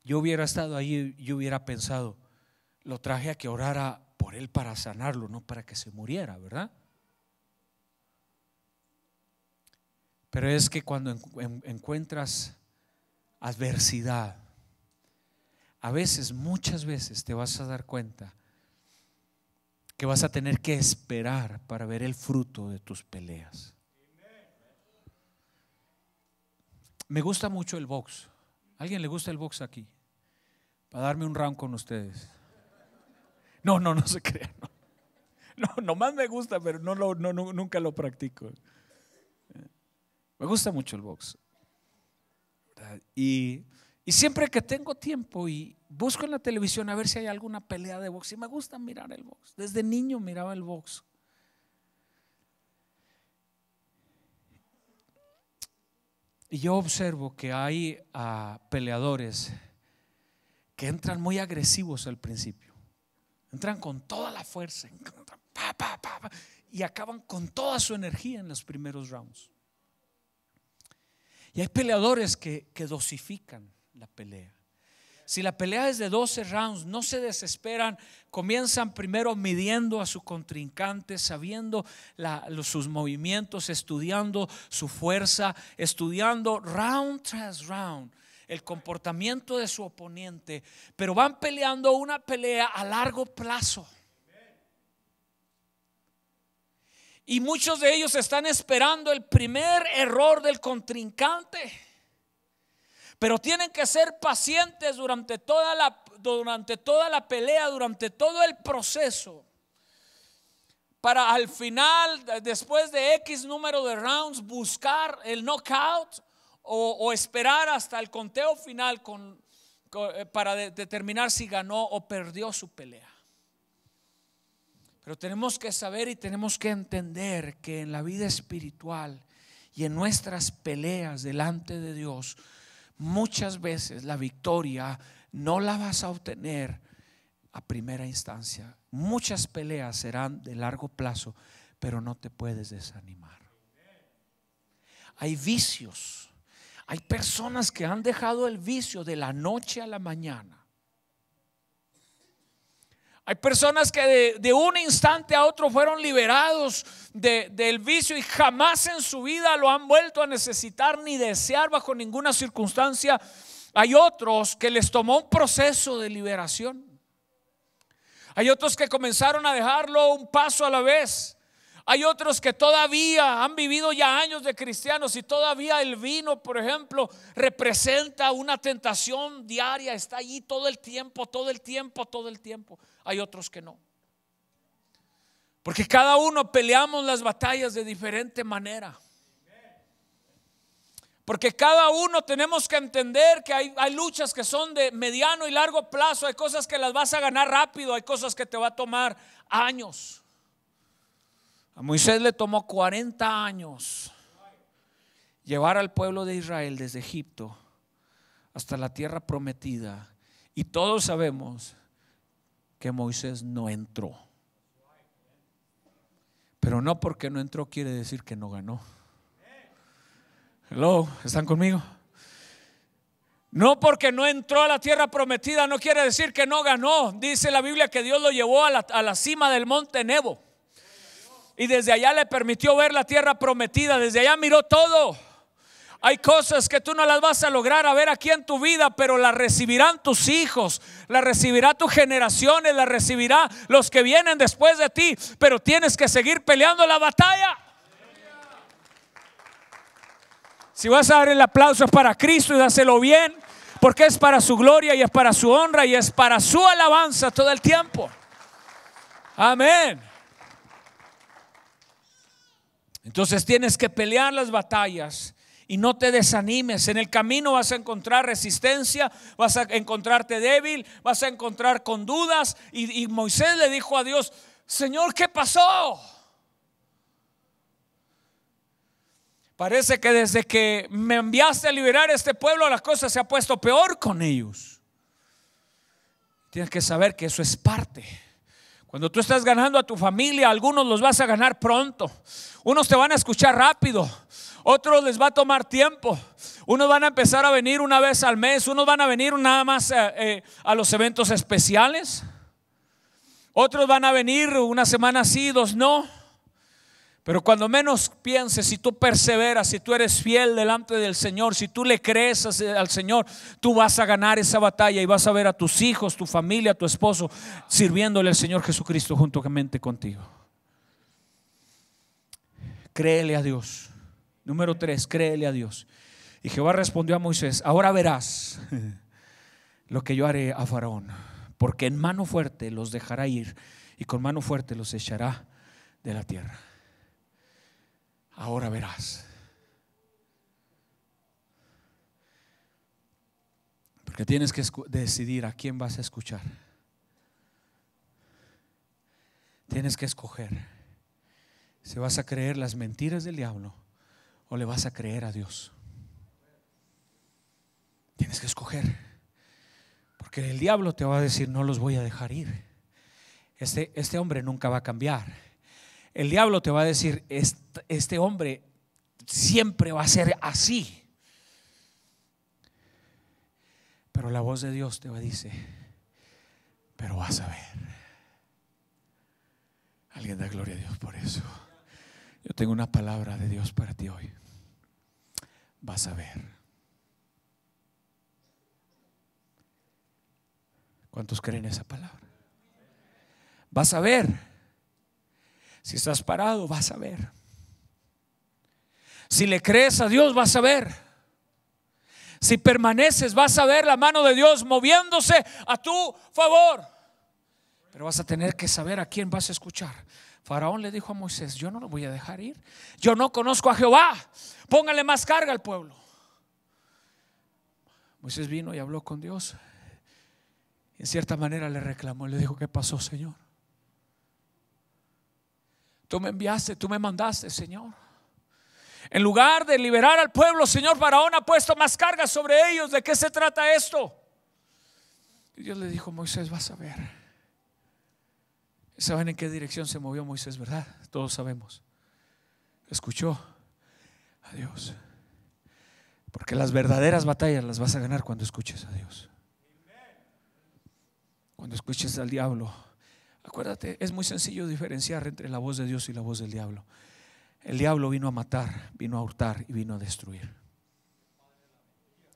yo hubiera estado ahí, yo hubiera pensado: lo traje a que orara por él para sanarlo, no para que se muriera, ¿verdad? Pero es que cuando encuentras adversidad, a veces, muchas veces te vas a dar cuenta que vas a tener que esperar para ver el fruto de tus peleas. Me gusta mucho el box. ¿A alguien le gusta el box aquí? Para darme un round con ustedes. No se crean. No, nomás me gusta, pero nunca lo practico. Me gusta mucho el box. Y siempre que tengo tiempo y busco en la televisión a ver si hay alguna pelea de box, y me gusta mirar el box. Desde niño miraba el box. Y yo observo que hay peleadores que entran muy agresivos al principio. Entran con toda la fuerza y acaban con toda su energía en los primeros rounds. Y hay peleadores que dosifican la pelea. Si la pelea es de 12 rounds, no se desesperan, comienzan primero midiendo a su contrincante, sabiendo sus movimientos, estudiando su fuerza, estudiando round tras round el comportamiento de su oponente, pero van peleando una pelea a largo plazo. Y muchos de ellos están esperando el primer error del contrincante. Pero tienen que ser pacientes durante toda la pelea, durante todo el proceso, para al final, después de X número de rounds, buscar el knockout o esperar hasta el conteo final para determinar si ganó o perdió su pelea. Pero tenemos que saber y tenemos que entender que en la vida espiritual y en nuestras peleas delante de Dios, muchas veces la victoria no la vas a obtener a primera instancia. Muchas peleas serán de largo plazo, pero no te puedes desanimar. Hay vicios, hay personas que han dejado el vicio de la noche a la mañana. Hay personas que de un instante a otro fueron liberados del vicio y jamás en su vida lo han vuelto a necesitar ni desear bajo ninguna circunstancia. Hay otros que les tomó un proceso de liberación. Hay otros que comenzaron a dejarlo un paso a la vez. Hay otros que todavía han vivido ya años de cristianos y todavía el vino, por ejemplo, representa una tentación diaria. Está allí todo el tiempo, todo el tiempo, todo el tiempo. Hay otros que no. Porque cada uno peleamos las batallas de diferente manera. Porque cada uno tenemos que entender que hay luchas que son de mediano y largo plazo. Hay cosas que las vas a ganar rápido, hay cosas que te va a tomar años. A Moisés le tomó 40 años llevar al pueblo de Israel desde Egipto hasta la tierra prometida. Y todos sabemos que Moisés no entró. Pero no porque no entró quiere decir que no ganó. Hello, ¿están conmigo? No porque no entró a la tierra prometida no quiere decir que no ganó. Dice la Biblia que Dios lo llevó a la cima del monte Nebo. Y desde allá le permitió ver la tierra prometida. Desde allá miró todo. Hay cosas que tú no las vas a lograr a ver aquí en tu vida, pero las recibirán tus hijos, las recibirá tus generaciones, las recibirá los que vienen después de ti. Pero tienes que seguir peleando la batalla. Si vas a dar el aplauso es para Cristo y dáselo bien, porque es para su gloria y es para su honra y es para su alabanza todo el tiempo. Amén. Entonces tienes que pelear las batallas y no te desanimes. En el camino vas a encontrar resistencia, vas a encontrarte débil, vas a encontrar con dudas. Y Moisés le dijo a Dios: Señor, ¿qué pasó? Parece que desde que me enviaste a liberar a este pueblo, las cosas se han puesto peor con ellos. Tienes que saber que eso es parte. Cuando tú estás ganando a tu familia, algunos los vas a ganar pronto. Unos te van a escuchar rápido, otros les va a tomar tiempo. Unos van a empezar a venir una vez al mes, unos van a venir nada más a los eventos especiales. Otros van a venir una semana sí, 2 no. Pero cuando menos pienses, si tú perseveras, si tú eres fiel delante del Señor, si tú le crees al Señor, tú vas a ganar esa batalla y vas a ver a tus hijos, tu familia, tu esposo sirviéndole al Señor Jesucristo juntamente contigo. Créele a Dios. Número 3, créele a Dios. Y Jehová respondió a Moisés: ahora verás lo que yo haré a Faraón, porque en mano fuerte los dejará ir y con mano fuerte los echará de la tierra. Ahora verás. Porque tienes que decidir a quién vas a escuchar. Tienes que escoger si vas a creer las mentiras del diablo o le vas a creer a Dios. Tienes que escoger, porque el diablo te va a decir: no los voy a dejar ir. Este hombre nunca va a cambiar. El diablo te va a decir: este hombre siempre va a ser así. Pero la voz de Dios te va a decir: pero vas a ver. Alguien da gloria a Dios por eso. Yo tengo una palabra de Dios para ti hoy. Vas a ver. ¿Cuántos creen esa palabra? Vas a ver. Si estás parado, vas a ver. Si le crees a Dios, vas a ver. Si permaneces, vas a ver la mano de Dios moviéndose a tu favor. Pero vas a tener que saber a quién vas a escuchar. Faraón le dijo a Moisés: yo no lo voy a dejar ir. Yo no conozco a Jehová. Póngale más carga al pueblo. Moisés vino y habló con Dios. En cierta manera le reclamó, le dijo: ¿qué pasó, Señor? Tú me enviaste, tú me mandaste, Señor. En lugar de liberar al pueblo, Señor, Faraón ha puesto más carga sobre ellos. ¿De qué se trata esto? Y Dios le dijo: Moisés, vas a ver. ¿Saben en qué dirección se movió Moisés, verdad? Todos sabemos. Escuchó a Dios. Porque las verdaderas batallas las vas a ganar cuando escuches a Dios. Cuando escuches al diablo, acuérdate, es muy sencillo diferenciar entre la voz de Dios y la voz del diablo. El diablo vino a matar, vino a hurtar y vino a destruir.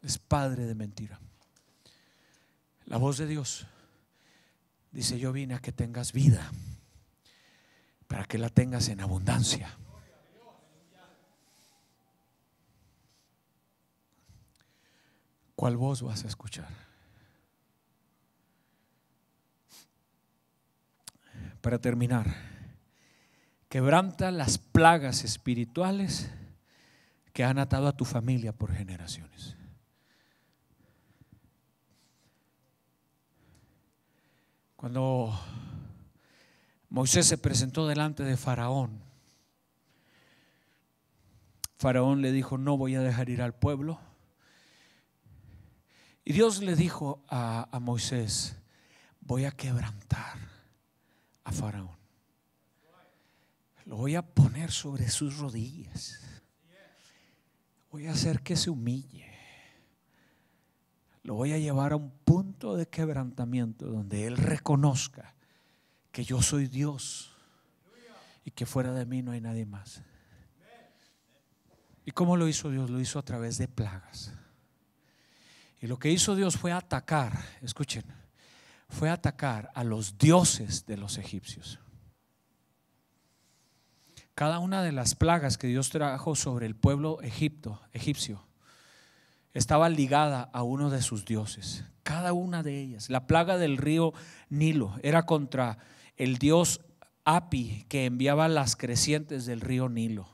Es padre de mentira. La voz de Dios dice: yo vine a que tengas vida, para que la tengas en abundancia. ¿Cuál voz vas a escuchar? Para terminar, quebranta las plagas espirituales que han atado a tu familia por generaciones. Cuando Moisés se presentó delante de Faraón, Faraón le dijo: no voy a dejar ir al pueblo. Y Dios le dijo a Moisés: voy a quebrantar a Faraón. Lo voy a poner sobre sus rodillas. Voy a hacer que se humille. Lo voy a llevar a un punto de quebrantamiento donde él reconozca que yo soy Dios y que fuera de mí no hay nadie más. ¿Y cómo lo hizo Dios? Lo hizo a través de plagas. Y lo que hizo Dios fue atacar, escuchen, fue atacar a los dioses de los egipcios. Cada una de las plagas que Dios trajo sobre el pueblo egipcio estaba ligada a uno de sus dioses. Cada una de ellas. La plaga del río Nilo era contra el dios Api, que enviaba las crecientes del río Nilo.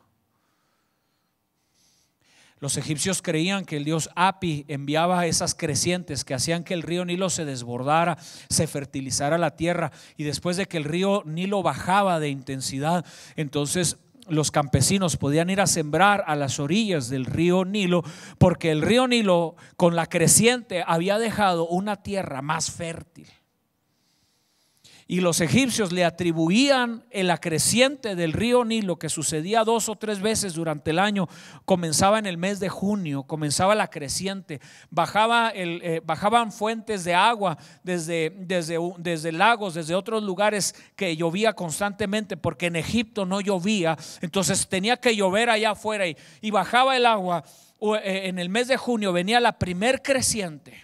Los egipcios creían que el dios Api enviaba esas crecientes que hacían que el río Nilo se desbordara, se fertilizara la tierra, y después de que el río Nilo bajaba de intensidad, entonces los campesinos podían ir a sembrar a las orillas del río Nilo, porque el río Nilo con la creciente había dejado una tierra más fértil. Y los egipcios le atribuían la creciente del río Nilo, que sucedía 2 o 3 veces durante el año. Comenzaba en el mes de junio, comenzaba la creciente, bajaban fuentes de agua desde lagos, desde otros lugares, que llovía constantemente, porque en Egipto no llovía, entonces tenía que llover allá afuera, y bajaba el agua. En el mes de junio venía la primer creciente.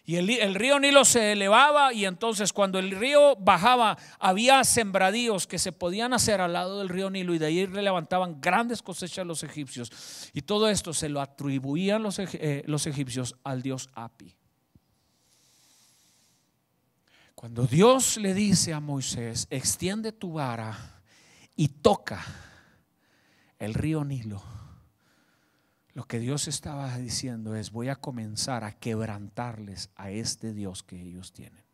Y el río Nilo se elevaba, y entonces cuando el río bajaba había sembradíos que se podían hacer al lado del río Nilo, y de ahí levantaban grandes cosechas los egipcios. Y todo esto se lo atribuían los egipcios al dios Api. Cuando Dios le dice a Moisés: extiende tu vara y toca el río Nilo, lo que Dios estaba diciendo es: voy a comenzar a quebrantarles a este Dios que ellos tienen.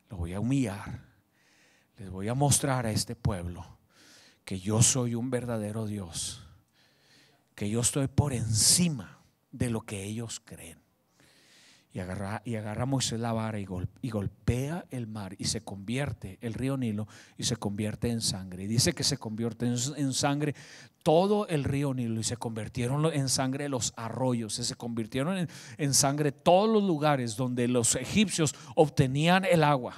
Lo voy a humillar. Les voy a mostrar a este pueblo que yo soy un verdadero Dios, que yo estoy por encima de lo que ellos creen. Y agarra a Moisés la vara y golpea el mar y se convierte, el río Nilo, y se convierte en sangre. Y dice que se convierte en sangre todo el río Nilo, y se convirtieron en sangre los arroyos, se convirtieron en sangre todos los lugares donde los egipcios obtenían el agua.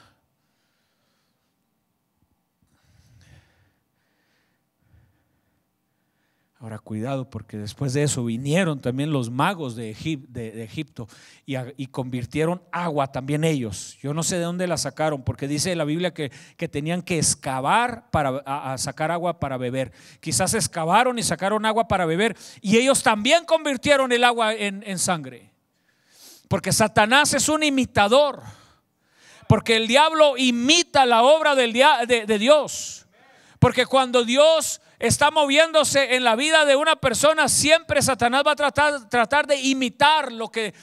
Ahora cuidado, porque después de eso vinieron también los magos de Egipto y convirtieron agua también ellos. Yo no sé de dónde la sacaron, porque dice la Biblia que tenían que excavar para sacar agua para beber. Quizás excavaron y sacaron agua para beber, y ellos también convirtieron el agua en sangre. Porque Satanás es un imitador, porque el diablo imita la obra de Dios. Porque cuando Dios está moviéndose en la vida de una persona, siempre Satanás va a tratar de imitar lo que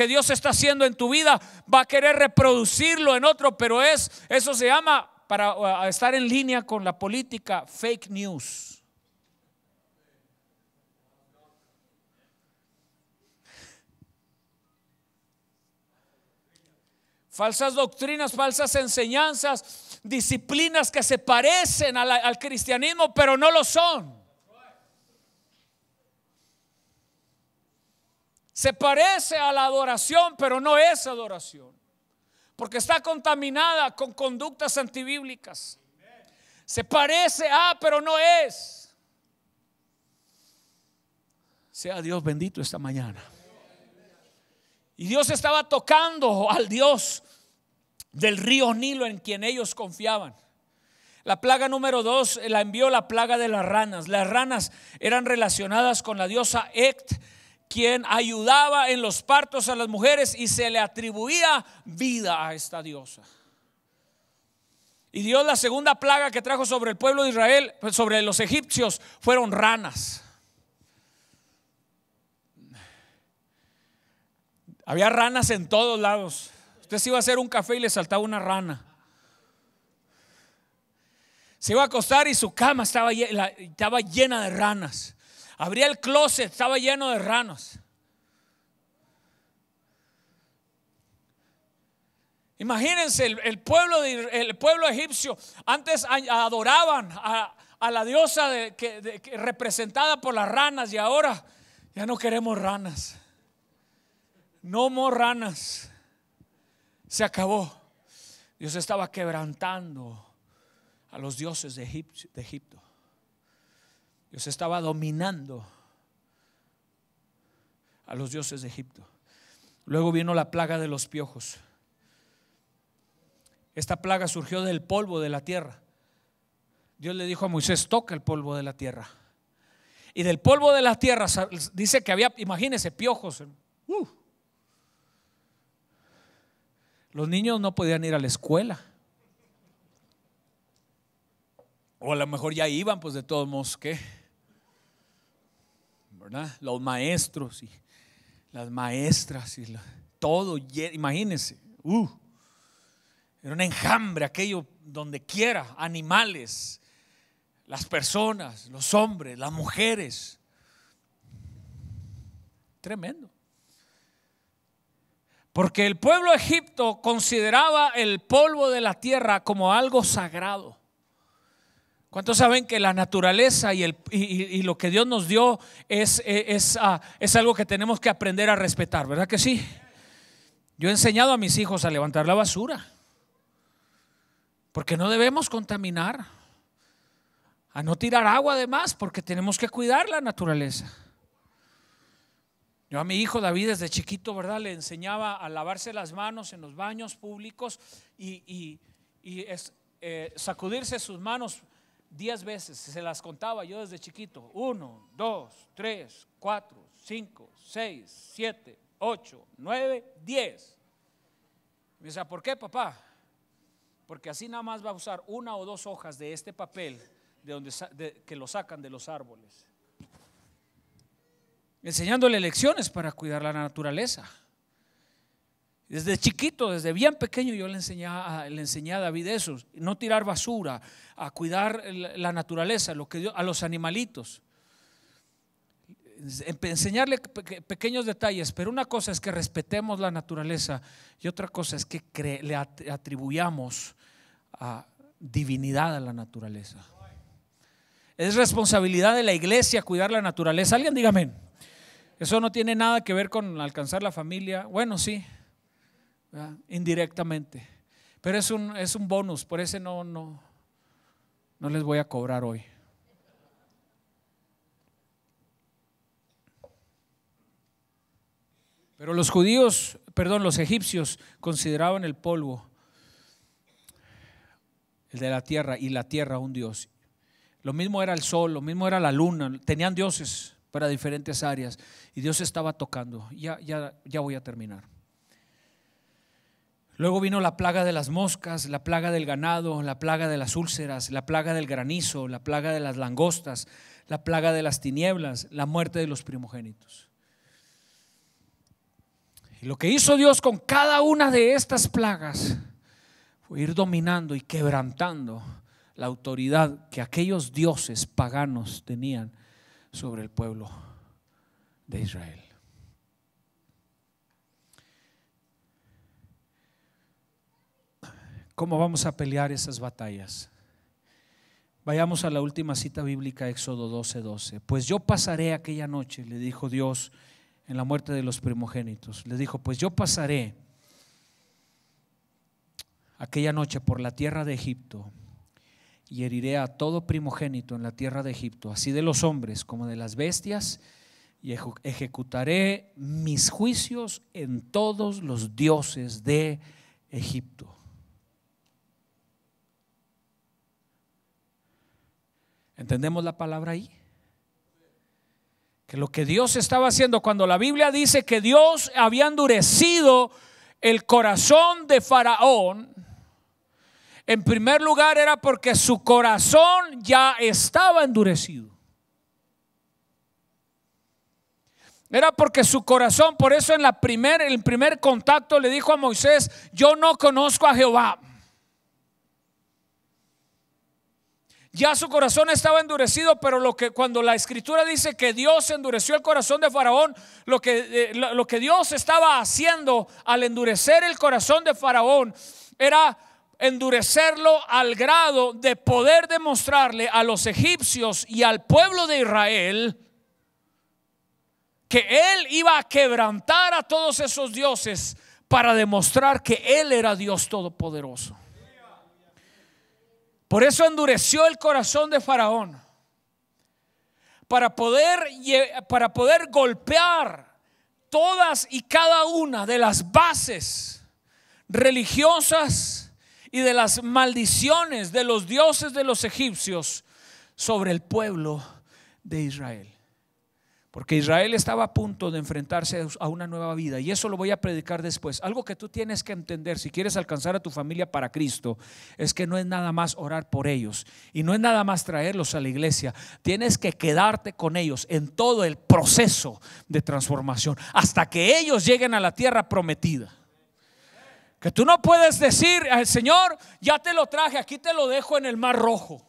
Dios está haciendo en tu vida. Va a querer reproducirlo en otro, pero eso se llama, para estar en línea con la política, fake news. Falsas doctrinas, falsas enseñanzas, disciplinas que se parecen al cristianismo, pero no lo son. Se parece a la adoración, pero no es adoración, porque está contaminada con conductas antibíblicas. Se parece a, pero no es. Sea Dios bendito esta mañana. Y Dios estaba tocando al Dios del río Nilo, en quien ellos confiaban. La plaga número 2 la envió la plaga de las ranas. Las ranas eran relacionadas con la diosa Ect, quien ayudaba en los partos a las mujeres, y se le atribuía vida a esta diosa. Y Dios, la segunda plaga que trajo sobre el pueblo de Israel, sobre los egipcios, fueron ranas. Había ranas en todos lados. Usted se iba a hacer un café y le saltaba una rana. Se iba a acostar y su cama estaba llena de ranas. Abría el closet, estaba lleno de ranas. Imagínense, el pueblo egipcio antes adoraban a la diosa representada por las ranas, y ahora ya no queremos ranas. No more ranas. Se acabó. Dios estaba quebrantando a los dioses de Egipto. Dios estaba dominando a los dioses de Egipto. Luego vino la plaga de los piojos. Esta plaga surgió del polvo de la tierra. Dios le dijo a Moisés: toca el polvo de la tierra. Y del polvo de la tierra dice que había, imagínense, piojos. Los niños no podían ir a la escuela, o a lo mejor ya iban, pues de todos modos, ¿qué? ¿Verdad? Los maestros y las maestras y todo, imagínense, era un enjambre aquello, donde quiera, animales, las personas, los hombres, las mujeres. Tremendo. Porque el pueblo de Egipto consideraba el polvo de la tierra como algo sagrado. ¿Cuántos saben que la naturaleza y lo que Dios nos dio es algo que tenemos que aprender a respetar? ¿Verdad que sí? Yo he enseñado a mis hijos a levantar la basura, porque no debemos contaminar, a no tirar agua además, porque tenemos que cuidar la naturaleza. Yo a mi hijo David desde chiquito, ¿verdad?, le enseñaba a lavarse las manos en los baños públicos y sacudirse sus manos 10 veces. Se las contaba yo desde chiquito: 1, 2, 3, 4, 5, 6, 7, 8, 9, 10. Me decía: ¿por qué, papá? Porque así nada más va a usar 1 o 2 hojas de este papel que lo sacan de los árboles. Enseñándole lecciones para cuidar la naturaleza. Desde chiquito, desde bien pequeño, yo le enseñé a David eso: no tirar basura, a cuidar la naturaleza, a los animalitos. enseñarle pequeños detalles, pero una cosa es que respetemos la naturaleza y otra cosa es que le atribuyamos a divinidad a la naturaleza. Es responsabilidad de la iglesia cuidar la naturaleza. Alguien diga amén. Eso no tiene nada que ver con alcanzar la familia. Bueno, sí, ¿verdad? Indirectamente, pero es un bonus. Por ese no les voy a cobrar hoy. Pero los egipcios consideraban el polvo, el de la tierra, y la tierra un dios. Lo mismo era el sol, lo mismo era la luna. Tenían dioses para diferentes áreas y Dios estaba tocando. Ya voy a terminar. Luego vino la plaga de las moscas, la plaga del ganado, la plaga de las úlceras, la plaga del granizo, la plaga de las langostas, la plaga de las tinieblas, la muerte de los primogénitos. Y lo que hizo Dios con cada una de estas plagas fue ir dominando y quebrantando la autoridad que aquellos dioses paganos tenían sobre el pueblo de Israel. ¿Cómo vamos a pelear esas batallas? Vayamos a la última cita bíblica, Éxodo 12:12. Pues yo pasaré aquella noche, le dijo Dios en la muerte de los primogénitos. Le dijo, pues yo pasaré aquella noche por la tierra de Egipto y heriré a todo primogénito en la tierra de Egipto, así de los hombres como de las bestias, y ejecutaré mis juicios en todos los dioses de Egipto. ¿Entendemos la palabra ahí? Que lo que Dios estaba haciendo, cuando la Biblia dice que Dios había endurecido el corazón de Faraón, en primer lugar era porque su corazón ya estaba endurecido. Era porque su corazón, por eso en el primer contacto le dijo a Moisés, yo no conozco a Jehová. Ya su corazón estaba endurecido, pero cuando la escritura dice que Dios endureció el corazón de Faraón, lo que Dios estaba haciendo al endurecer el corazón de Faraón era endurecerlo al grado de poder demostrarle a los egipcios y al pueblo de Israel que él iba a quebrantar a todos esos dioses para demostrar que él era Dios todopoderoso. Por eso endureció el corazón de Faraón, para poder golpear todas y cada una de las bases religiosas y de las maldiciones de los dioses de los egipcios sobre el pueblo de Israel. Porque Israel estaba a punto de enfrentarse a una nueva vida, y eso lo voy a predicar después. Algo que tú tienes que entender si quieres alcanzar a tu familia para Cristo es que no es nada más orar por ellos y no es nada más traerlos a la iglesia. Tienes que quedarte con ellos en todo el proceso de transformación hasta que ellos lleguen a la tierra prometida. Que tú no puedes decir al Señor, ya te lo traje, aquí te lo dejo en el Mar Rojo.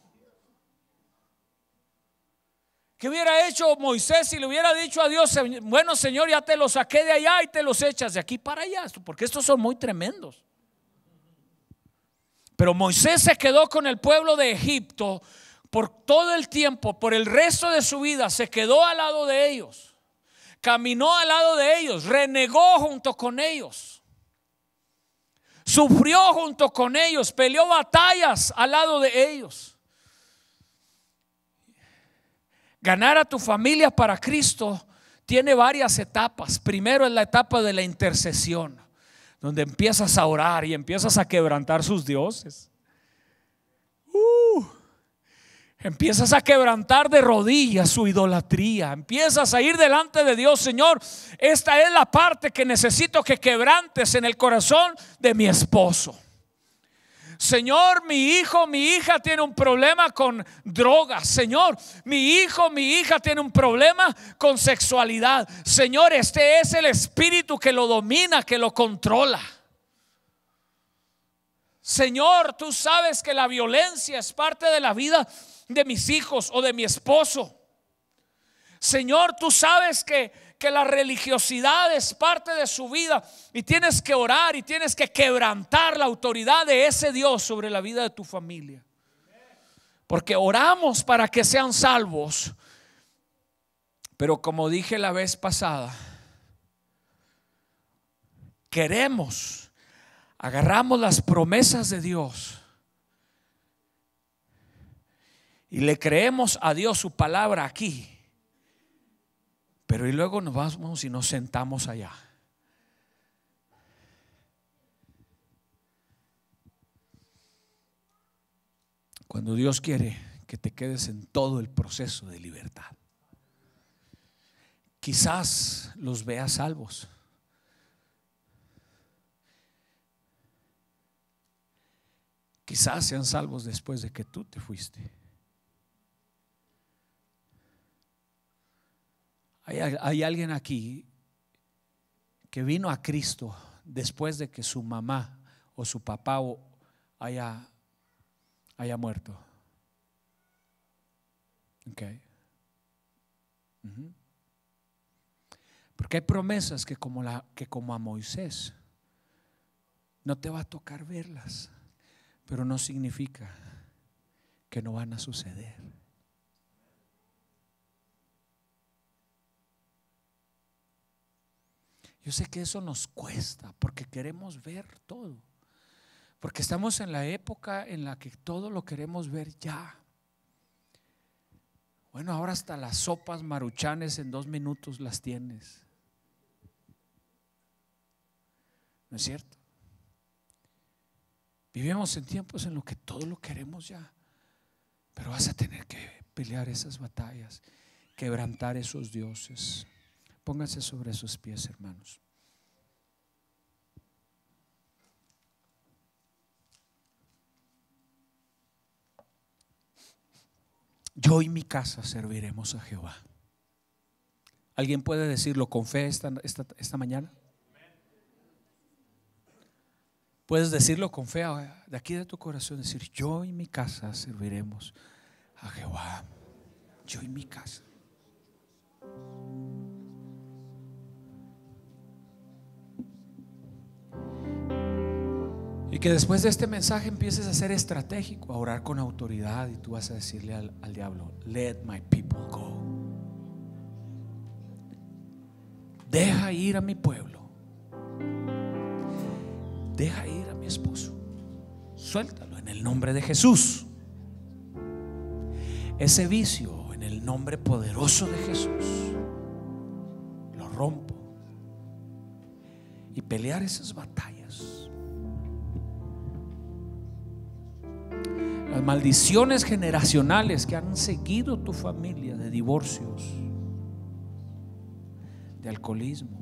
¿Qué hubiera hecho Moisés si le hubiera dicho a Dios, bueno Señor, ya te los saqué de allá y te los echas de aquí para allá? Porque estos son muy tremendos. Pero Moisés se quedó con el pueblo de Egipto por todo el tiempo, por el resto de su vida. Se quedó al lado de ellos, caminó al lado de ellos, renegó junto con ellos, sufrió junto con ellos, peleó batallas al lado de ellos. Ganar a tu familia para Cristo tiene varias etapas. Primero es la etapa de la intercesión, donde empiezas a orar y empiezas a quebrantar sus dioses. Empiezas a quebrantar de rodillas su idolatría. Empiezas a ir delante de Dios. Señor, esta es la parte que necesito que quebrantes en el corazón de mi esposo. Señor, mi hijo, mi hija tiene un problema con drogas. Señor, mi hijo, mi hija tiene un problema con sexualidad. Señor, este es el espíritu que lo domina, que lo controla. Señor, tú sabes que la violencia es parte de la vida de mis hijos o de mi esposo. Señor, tú sabes que la religiosidad es parte de su vida y tienes que orar y tienes que quebrantar la autoridad de ese Dios sobre la vida de tu familia. Porque oramos para que sean salvos, pero como dije la vez pasada, agarramos las promesas de Dios y le creemos a Dios su palabra aquí, pero y luego nos vamos y nos sentamos allá. Cuando Dios quiere que te quedes en todo el proceso de libertad. Quizás los veas salvos, quizás sean salvos después de que tú te fuiste. Hay alguien aquí que vino a Cristo después de que su mamá o su papá haya muerto. Okay. Porque hay promesas que como a Moisés no te va a tocar verlas, pero no significa que no van a suceder. Yo sé que eso nos cuesta porque queremos ver todo, porque estamos en la época en la que todo lo queremos ver ya. Bueno, ahora hasta las sopas Maruchanes en 2 minutos las tienes. ¿No es cierto? Vivimos en tiempos en los que todo lo queremos ya, pero vas a tener que pelear esas batallas, quebrantar esos dioses. Pónganse sobre sus pies, hermanos. Yo y mi casa serviremos a Jehová. ¿Alguien puede decirlo con fe esta mañana? Puedes decirlo con fe de aquí de tu corazón, decir: yo y mi casa serviremos a Jehová. Yo y mi casa. Y que después de este mensaje empieces a ser estratégico, a orar con autoridad, y tú vas a decirle al diablo: let my people go. Deja ir a mi pueblo. Deja ir a mi esposo. Suéltalo en el nombre de Jesús. Ese vicio, en el nombre poderoso de Jesús, lo rompo. Y pelear esas batallas. Las maldiciones generacionales que han seguido tu familia, de divorcios, de alcoholismo,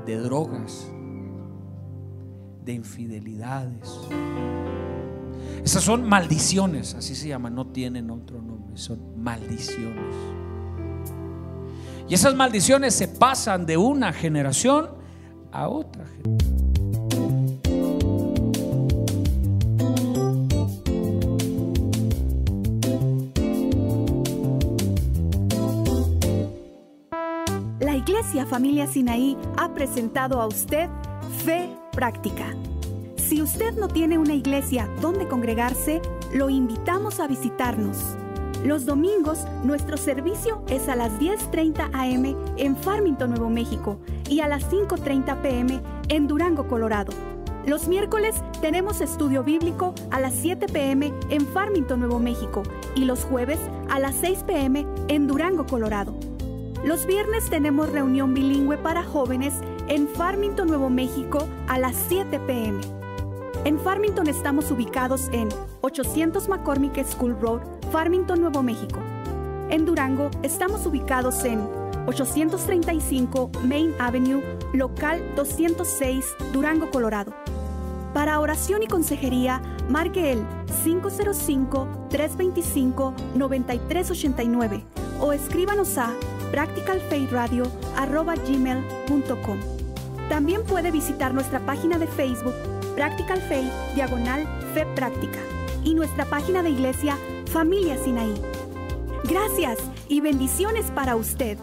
de drogas, de infidelidades. Esas son maldiciones, así se llaman, no tienen otro nombre, son maldiciones. Y esas maldiciones se pasan de una generación a otra generación. Iglesia Familia Sinaí ha presentado a usted Fe Práctica. Si usted no tiene una iglesia donde congregarse, lo invitamos a visitarnos. Los domingos, nuestro servicio es a las 10:30 a.m. en Farmington, Nuevo México, y a las 5:30 p.m. en Durango, Colorado. Los miércoles tenemos estudio bíblico a las 7 p.m. en Farmington, Nuevo México, y los jueves a las 6 p.m. en Durango, Colorado. Los viernes tenemos reunión bilingüe para jóvenes en Farmington, Nuevo México a las 7 p.m. En Farmington estamos ubicados en 800 McCormick School Road, Farmington, Nuevo México. En Durango estamos ubicados en 835 Main Avenue, local 206, Durango, Colorado. Para oración y consejería, marque el 505-325-9389 o escríbanos a practicalfaithradio@gmail.com. También puede visitar nuestra página de Facebook Practical Faith /Fe Práctica y nuestra página de iglesia Familia Sinaí. Gracias y bendiciones para usted.